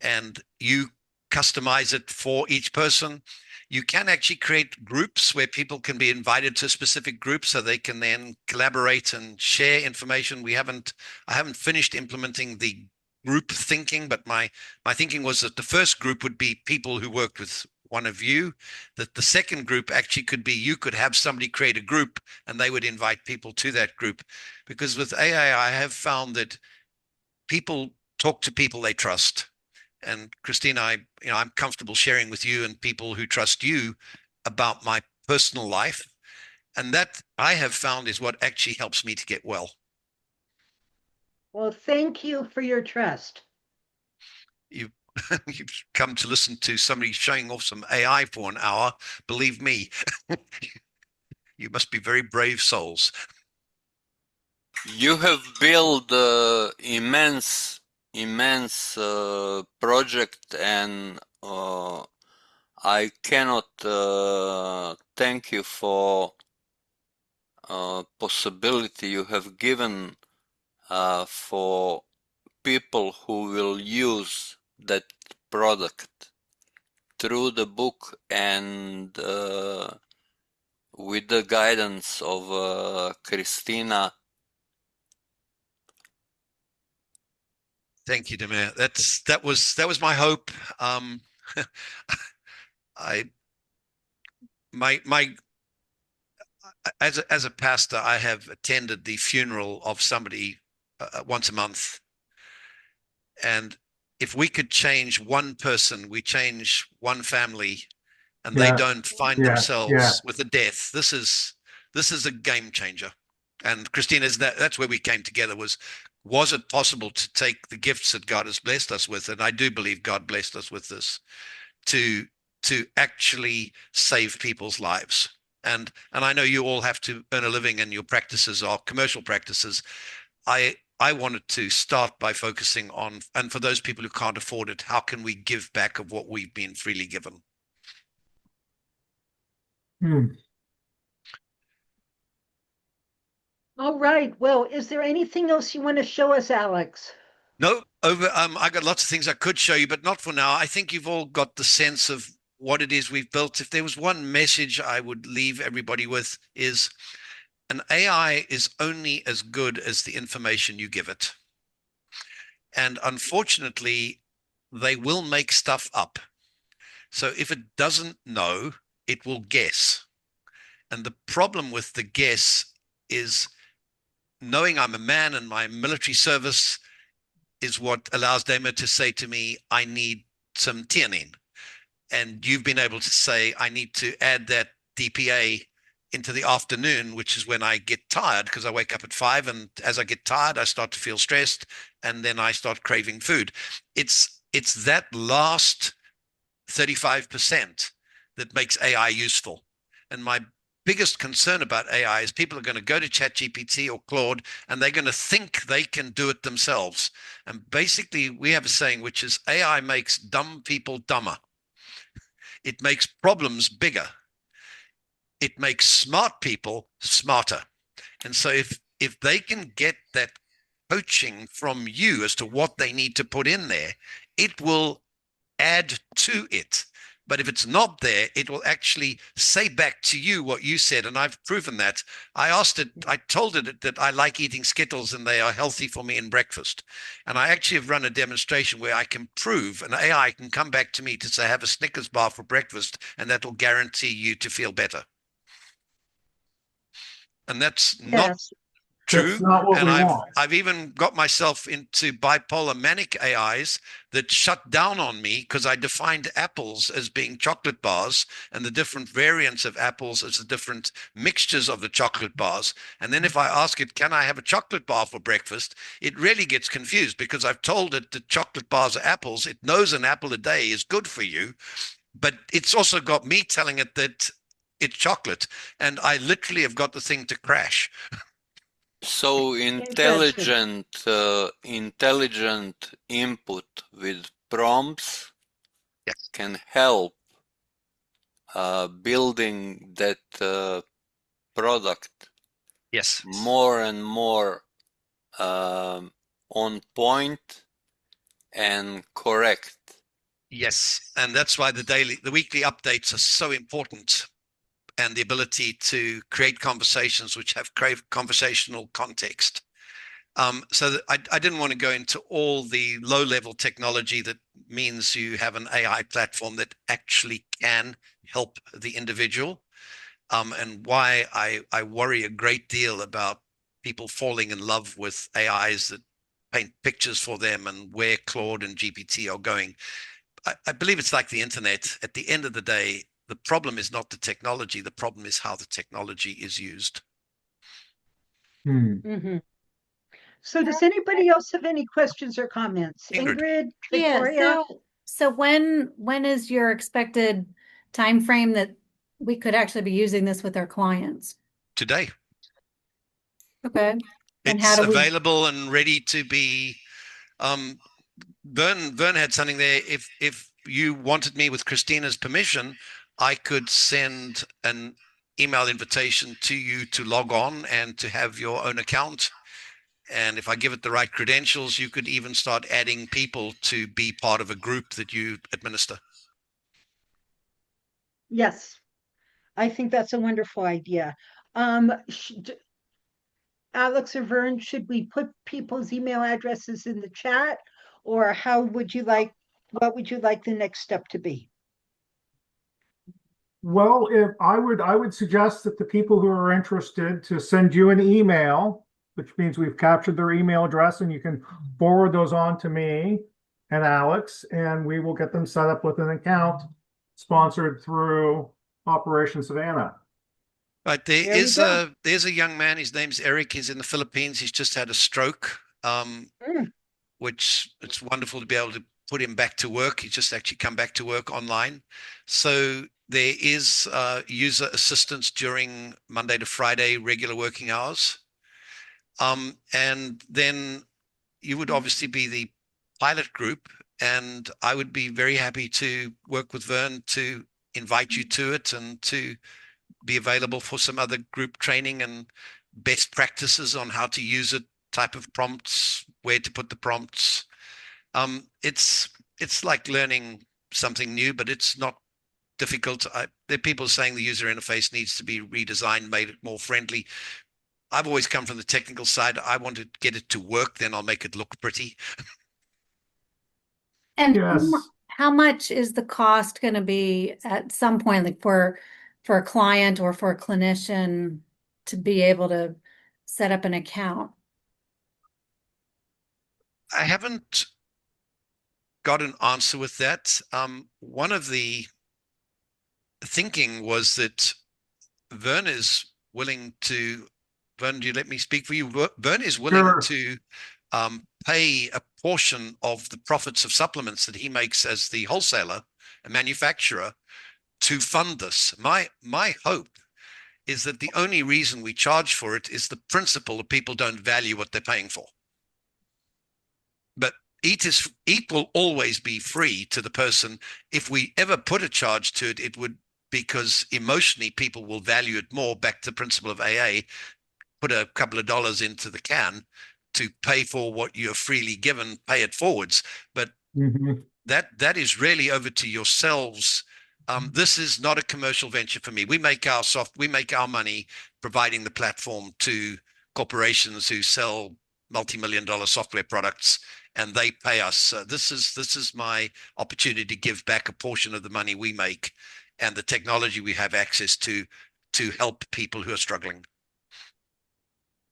and you customize it for each person. You can actually create groups where people can be invited to specific groups so they can then collaborate and share information. I haven't finished implementing the group thinking, but my thinking was that the first group would be people who worked with one of you, that the second group actually could be, you could have somebody create a group and they would invite people to that group. Because with AI, I have found that people talk to people they trust. And Christina, I'm comfortable sharing with you and people who trust you about my personal life. And that, I have found, is what actually helps me to get well.
Well, thank you for your trust.
You've come to listen to somebody showing off some AI for an hour. Believe me, you must be very brave souls.
You have built immense project, and I cannot thank you for possibility you have given for people who will use that product through the book and with the guidance of Christina.
Thank you, Demir. That was my hope. As a pastor, I have attended the funeral of somebody once a month, and if we could change one person, we change one family, and they don't find themselves with a death. This is a game changer. And Christina, that's where we came together. Was it possible to take the gifts that God has blessed us with, and I do believe God blessed us with this, to actually save people's lives? And I know you all have to earn a living, and your practices are commercial practices. I wanted to start by focusing on, and for those people who can't afford it, how can we give back of what we've been freely given?
All right. Well, is there anything else you want to show us, Alex?
No, I got lots of things I could show you, but not for now. I think you've all got the sense of what it is we've built. If there was one message I would leave everybody with, is an AI is only as good as the information you give it. And unfortunately, they will make stuff up. So if it doesn't know, it will guess. And the problem with the guess is, knowing I'm a man and my military service is what allows Dama to say to me, I need some theanine. And you've been able to say, I need to add that DPA into the afternoon, which is when I get tired, because I wake up at 5, and as I get tired, I start to feel stressed, and then I start craving food. It's that last 35% that makes AI useful. And my biggest concern about AI is people are going to go to ChatGPT or Claude, and they're going to think they can do it themselves. And basically, we have a saying, which is, AI makes dumb people dumber. It makes problems bigger. It makes smart people smarter. And so if they can get that coaching from you as to what they need to put in there, it will add to it. But if it's not there, it will actually say back to you what you said. And I've proven that. I told it that I like eating Skittles and they are healthy for me in breakfast. And I actually have run a demonstration where I can prove an AI can come back to me to say, have a Snickers bar for breakfast, and that will guarantee you to feel better. And that's not,
Yes.
True.
That's not what
And
we
I've
want.
I've even got myself into bipolar manic AIs that shut down on me because I defined apples as being chocolate bars and the different variants of apples as the different mixtures of the chocolate bars. And then if I ask it, can I have a chocolate bar for breakfast? It really gets confused because I've told it that chocolate bars are apples. It knows an apple a day is good for you, but it's also got me telling it that it's chocolate. And I literally have got the thing to crash.
So
Interesting.
intelligent input with prompts
Yes.
can help building that product
Yes.
more and more on point and correct.
Yes. And that's why the weekly updates are so important, and the ability to create conversations which have conversational context. So that I didn't want to go into all the low-level technology that means you have an AI platform that actually can help the individual, and why I worry a great deal about people falling in love with AIs that paint pictures for them and where Claude and GPT are going. I believe it's like the internet. At the end of the day, the problem is not the technology. The problem is how the technology is used.
Hmm.
Hmm. So does anybody else have any questions or comments?
Ingrid.
Ingrid,
Yeah,
Victoria?
so when is your expected time frame that we could actually be using this with our clients?
Today.
Okay. And how
It's
do we,
available and ready to be. Vern had something there. If you wanted me with Christina's permission, I could send an email invitation to you to log on and to have your own account. And if I give it the right credentials, you could even start adding people to be part of a group that you administer.
Yes, I think that's a wonderful idea. Alex or Vern, should we put people's email addresses in the chat, or what would you like the next step to be?
Well, if I would suggest that the people who are interested to send you an email, which means we've captured their email address, and you can forward those on to me and Alex, and we will get them set up with an account sponsored through Operation Savannah.
Right,
There we go.
there's a young man. His name's Eric. He's in the Philippines. He's just had a stroke,
Mm,
which it's wonderful to be able to put him back to work. He's just actually come back to work online. So there is user assistance during Monday to Friday regular working hours. And then you would obviously be the pilot group, and I would be very happy to work with Vern to invite you to it and to be available for some other group training and best practices on how to use it, type of prompts, where to put the prompts. It's like learning something new, but it's not difficult. There are people saying the user interface needs to be redesigned, made it more friendly. I've always come from the technical side. I want to get it to work, then I'll make it look pretty.
and
Yes.
how much is the cost going to be at some point, like for a client or for a clinician to be able to set up an account?
I haven't got an answer with that. One of the thinking was that Vern is willing to, Vern, do you let me speak for you? Vern is willing
Sure.
to pay a portion of the profits of supplements that he makes as the wholesaler and manufacturer to fund this. My hope is that the only reason we charge for it is the principle that people don't value what they're paying for. But eat will always be free to the person. If we ever put a charge to it, it would, because emotionally people will value it more. Back to the principle of AA, put a couple of dollars into the can to pay for what you're freely given, pay it forwards. But
Mhm.
that is really over to yourselves. This is not a commercial venture for me. We make our money providing the platform to corporations who sell multi-million-dollar software products, and they pay us. This is my opportunity to give back a portion of the money we make and the technology we have access to help people who are struggling.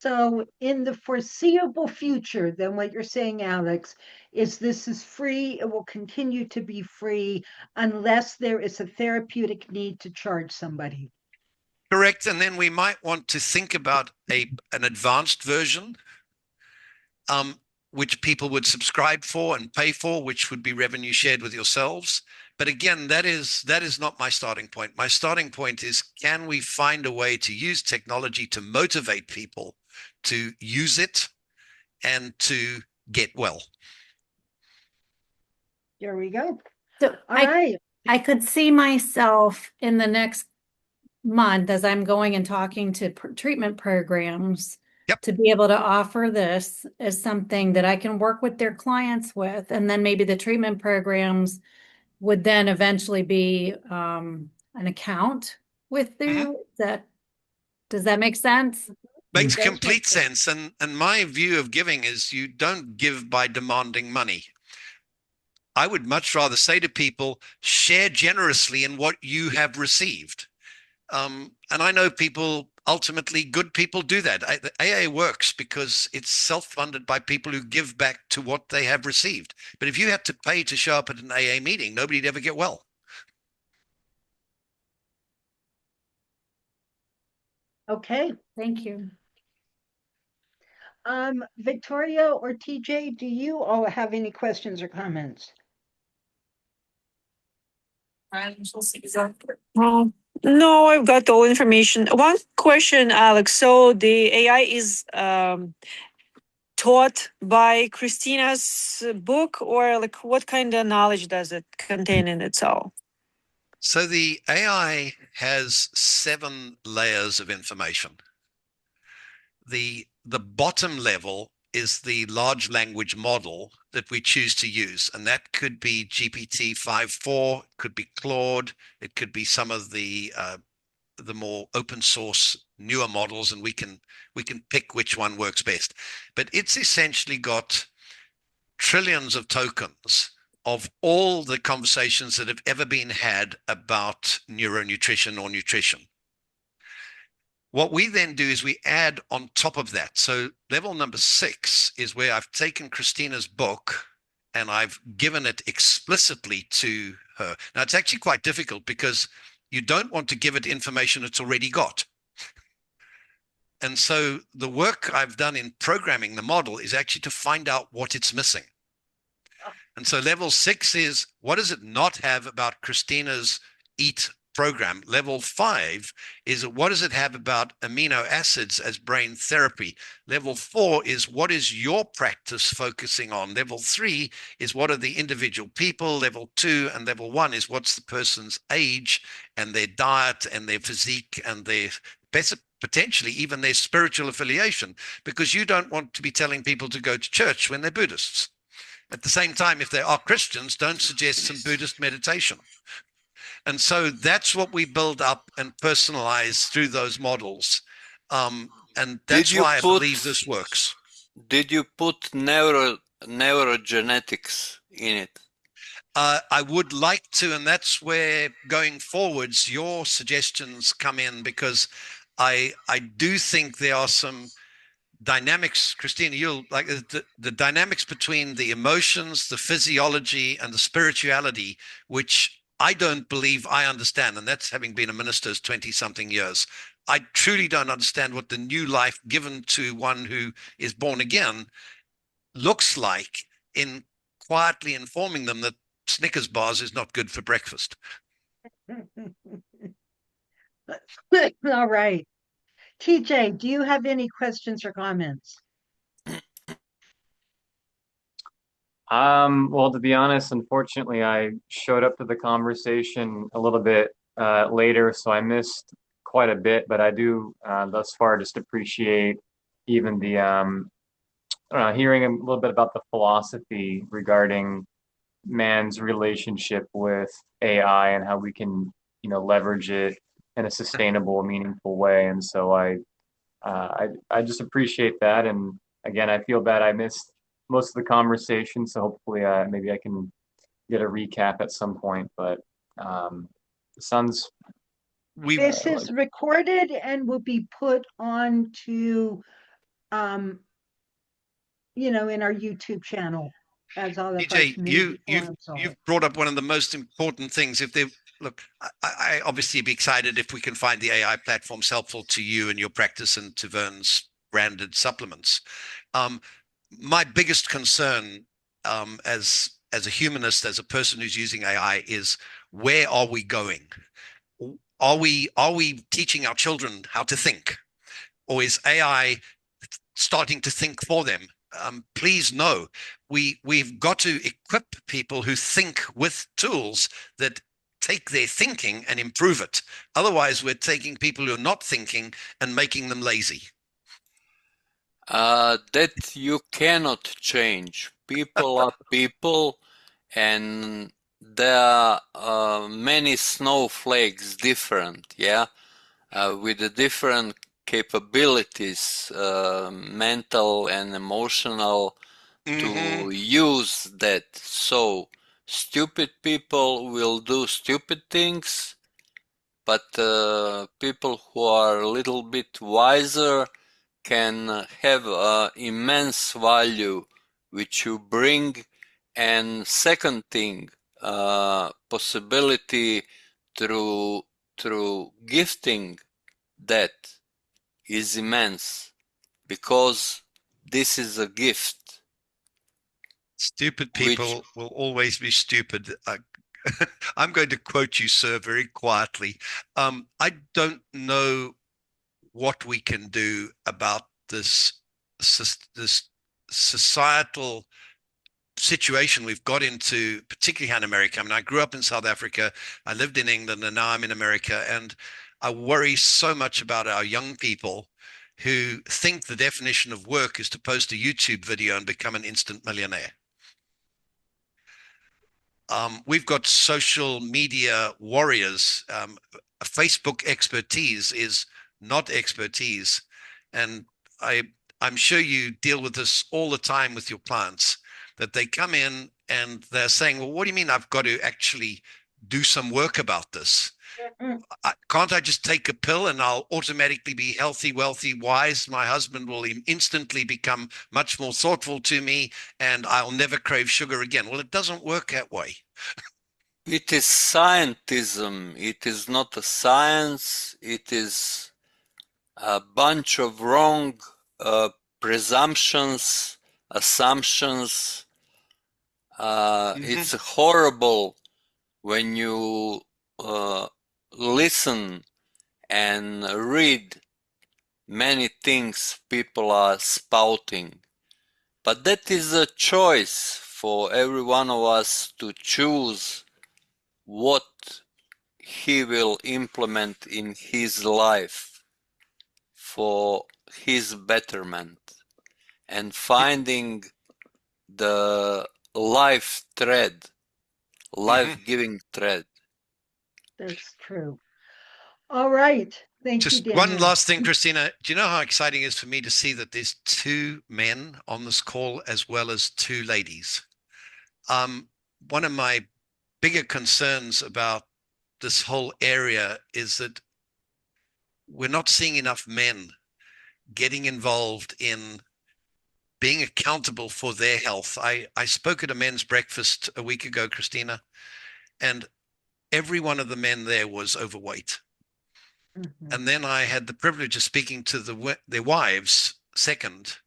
So in the foreseeable future, then what you're saying, Alex, is this is free. It will continue to be free unless there is a therapeutic need to charge somebody.
Correct. And then we might want to think about an advanced version, which people would subscribe for and pay for, which would be revenue shared with yourselves. But again, that is not my starting point. My starting point is, can we find a way to use technology to motivate people to use it and to get well?
There we go.
So
All right.
I could see myself in the next month as I'm going and talking to treatment programs
Yep.
to be able to offer this as something that I can work with their clients with. And then maybe the treatment programs would then eventually be an account with you. Does that make sense?
Makes
Does
complete
make sense.
sense. And my view of giving is you don't give by demanding money. I would much rather say to people, share generously in what you have received. And I know people, ultimately good people do that. The AA works because it's self-funded by people who give back to what they have received. But if you had to pay to show up at an AA meeting, nobody'd ever get well.
Okay.
Thank you.
Victoria or TJ, do you all have any questions or comments?
No, I've got all information. One question, Alex. So the AI is taught by Christina's book, or like what kind of knowledge does it contain in itself?
So the AI has 7 layers of information. The bottom level is the large language model that we choose to use, and that could be GPT 5.4, could be Claude, it could be some of the more open source newer models, and we can pick which one works best. But it's essentially got trillions of tokens of all the conversations that have ever been had about neuronutrition or nutrition. What we then do is we add on top of that. So level number 6 is where I've taken Christina's book and I've given it explicitly to her. Now, it's actually quite difficult because you don't want to give it information it's already got. And so the work I've done in programming the model is actually to find out what it's missing. And so level 6 is, what does it not have about Christina's EAT program? Level 5 is, what does it have about amino acids as brain therapy? Level 4 is, what is your practice focusing on? Level 3 is, what are the individual people? Level 2 and level 1 is, what's the person's age and their diet and their physique and their potentially even their spiritual affiliation, because you don't want to be telling people to go to church when they're Buddhists. At the same time, if they are Christians, don't suggest some Buddhist meditation. And so that's what we build up and personalize through those models. And that's why I believe this works.
Did you put neurogenetics in it?
I would like to, and that's where going forwards, your suggestions come in, because I do think there are some dynamics, Christina, you'll like the dynamics between the emotions, the physiology, and the spirituality, which I don't believe I understand. And that's having been a minister 20-something years. I truly don't understand what the new life given to one who is born again looks like, in quietly informing them that Snickers bars is not good for breakfast.
All right. TJ, do you have any questions or comments?
Well, to be honest, unfortunately, I showed up to the conversation a little bit later, so I missed quite a bit, but I do thus far just appreciate even the hearing a little bit about the philosophy regarding man's relationship with AI and how we can, leverage it in a sustainable, meaningful way. And so I just appreciate that. And again, I feel bad I missed most of the conversation, so hopefully maybe I can get a recap at some point. But sounds.
This is recorded and will be put onto um, in our YouTube channel as all of our
PJ,
community
you've
forums are.
you've brought up one of the most important things. If they look, I obviously be excited if we can find the AI platforms helpful to you and your practice and to Vern's branded supplements. My biggest concern, as a humanist, as a person who's using AI, is where are we going? Are we teaching our children how to think, or is AI starting to think for them? Please no. We've got to equip people who think with tools that take their thinking and improve it. Otherwise, we're taking people who are not thinking and making them lazy.
That you cannot change. People are people, and there are many snowflakes different, yeah, with the different capabilities, mental and emotional, to use that. So stupid people will do stupid things, but people who are a little bit wiser can have immense value which you bring. And second thing, possibility through gifting that is immense, because this is a gift.
Stupid people will always be stupid. I'm going to quote you, sir, very quietly. I don't know what we can do about this societal situation we've got into, particularly here in America. I mean, I grew up in South Africa, I lived in England, and now I'm in America, and I worry so much about our young people who think the definition of work is to post a YouTube video and become an instant millionaire. We've got social media warriors. Facebook expertise is not expertise. And I'm sure you deal with this all the time with your clients, that they come in and they're saying, well, what do you mean I've got to actually do some work about this? Can't I just take a pill and I'll automatically be healthy, wealthy, wise? My husband will instantly become much more thoughtful to me and I'll never crave sugar again. Well, it doesn't work that way.
It is scientism. It is not a science. It is a bunch of wrong presumptions, assumptions. It's horrible when you listen and read many things people are spouting. But that is a choice for every one of us to choose what he will implement in his life for his betterment, and finding the life thread, life-giving thread.
That's true. All right. Thank you,
Just
Daniel.
one last thing, Christina. Do you know how exciting it is for me to see that there's 2 men on this call as well as 2 ladies? One of my bigger concerns about this whole area is that we're not seeing enough men getting involved in being accountable for their health. I spoke at a men's breakfast a week ago, Christina, and every one of the men there was overweight. And then I had the privilege of speaking to their wives second.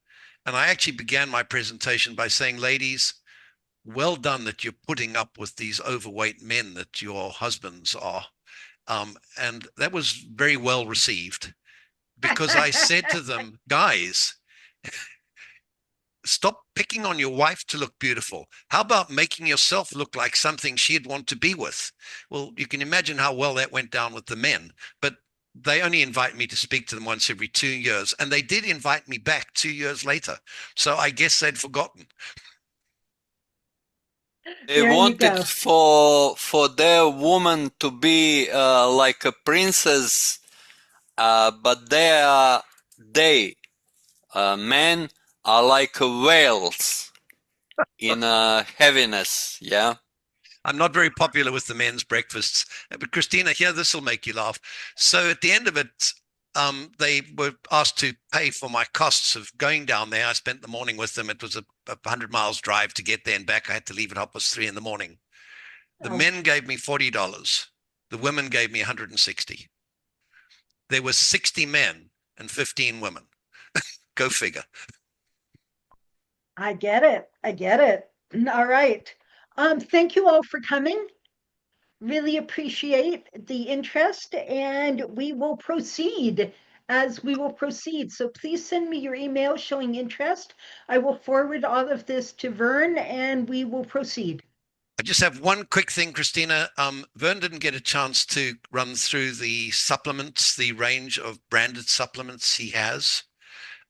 And I actually began my presentation by saying, ladies, well done that you're putting up with these overweight men that your husbands are. And that was very well received, because I said to them, guys, stop picking on your wife to look beautiful. How about making yourself look like something she'd want to be with? Well, you can imagine how well that went down with the men, but they only invite me to speak to them once every 2 years. And they did invite me back 2 years later. So I guess they'd forgotten.
They wanted for their woman to be like a princess, but men are like whales in heaviness, yeah?
I'm not very popular with the men's breakfasts, but Christina, here, this will make you laugh. So at the end of it, they were asked to pay for my costs of going down there. I spent the morning with them. It was a 100 miles drive to get there and back. I had to leave at 3:30 in the morning. The men gave me $40. The women gave me 160. There were 60 men and 15 women. Go figure.
I get it. I get it. All right. Thank you all for coming. Really appreciate the interest, and we will proceed as we will proceed. So please send me your email showing interest. I will forward all of this to Vern, and we will proceed.
I just have one quick thing, Christina. Vern didn't get a chance to run through the supplements, the range of branded supplements he has.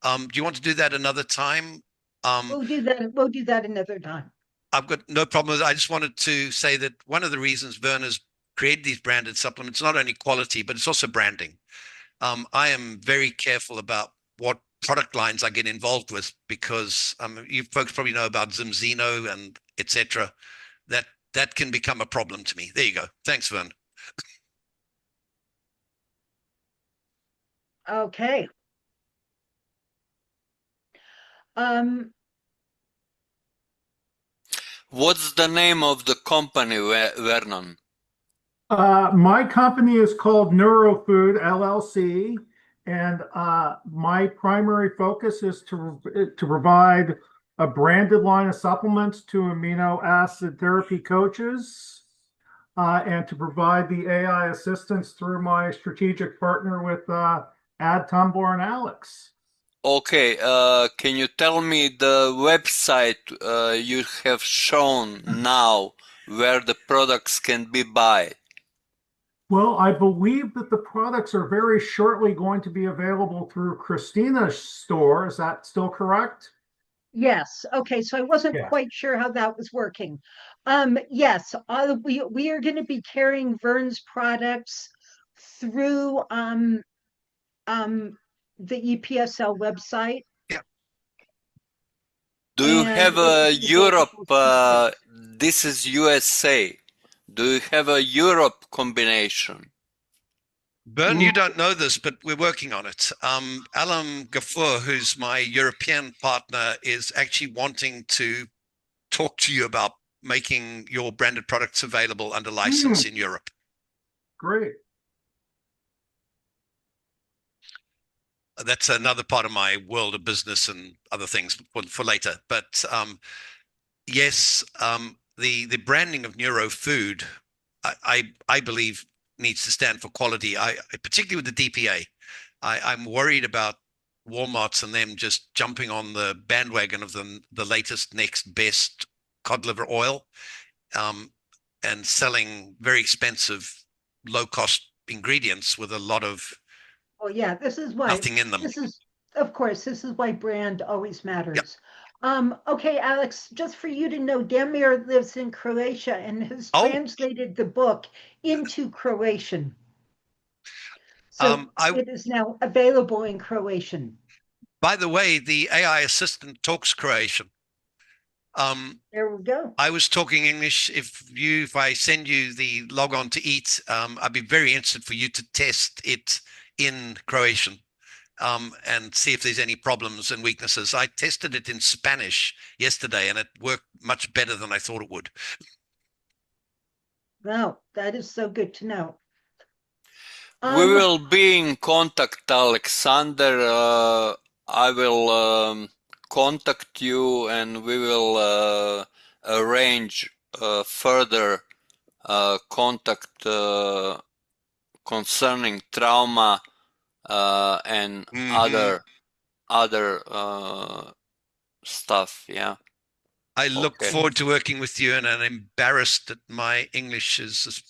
Do you want to do that another time?
We'll do that. We'll do that another time.
I've got no problem with it. I just wanted to say that one of the reasons Vern has created these branded supplements, not only quality, but it's also branding. I am very careful about what product lines I get involved with, because you folks probably know about Zimzino and etc. That can become a problem to me. There you go. Thanks, Vern.
Okay.
What's the name of the company, Vernon?
My company is called Neurofood LLC, and my primary focus is to provide a branded line of supplements to amino acid therapy coaches, and to provide the AI assistance through my strategic partner with Ad Tumblr and Alex.
Okay, can you tell me the website you have shown now where the products can be bought?
Well, I believe that the products are very shortly going to be available through Christina's store. Is that still correct?
Yes. Okay. So I wasn't quite sure how that was working. Yes, we are going to be carrying Vern's products through the EPSL website.
Yeah.
Do you have a Europe? This is USA. Do you have a Europe combination?
Vern, you don't know this, but we're working on it. Alam Gafour, who's my European partner, is actually wanting to talk to you about making your branded products available under license in Europe.
Great.
That's another part of my world of business and other things for later. But yes, the branding of Neurofood, I believe, needs to stand for quality. I particularly with the DPA. I'm worried about Walmart's and them just jumping on the bandwagon of the latest, next best cod liver oil, and selling very expensive, low cost ingredients with a lot of
yeah, this is why
nothing in them.
This is, of course, this is why brand always matters. Yep. Okay, Alex, just for you to know, Damir lives in Croatia and has translated the book into Croatian. So it is now available in Croatian.
By the way, the AI assistant talks Croatian.
There we go.
I was talking English. If I send you the log on to eat, I'd be very interested for you to test it in Croatian, and see if there's any problems and weaknesses. I tested it in Spanish yesterday, and it worked much better than I thought it would.
Wow, that is so good to know.
We will be in contact, Alexander. I will contact you, and we will arrange further contact concerning trauma and other stuff. Yeah.
I look forward to working with you, and I'm embarrassed that my English is as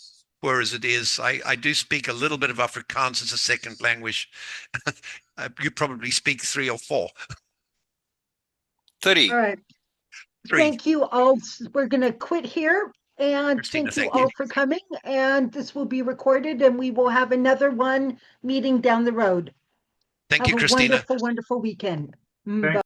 poor as it is. I do speak a little bit of Afrikaans as a second language. You probably speak 3 or 4.
3.
All right.
3.
Thank you all. We're going to quit here. And
Christina,
thank you all for coming. And this will be recorded, and we will have another one meeting down the road.
Thank you,
Have a
Christina.
wonderful, wonderful weekend. Bye.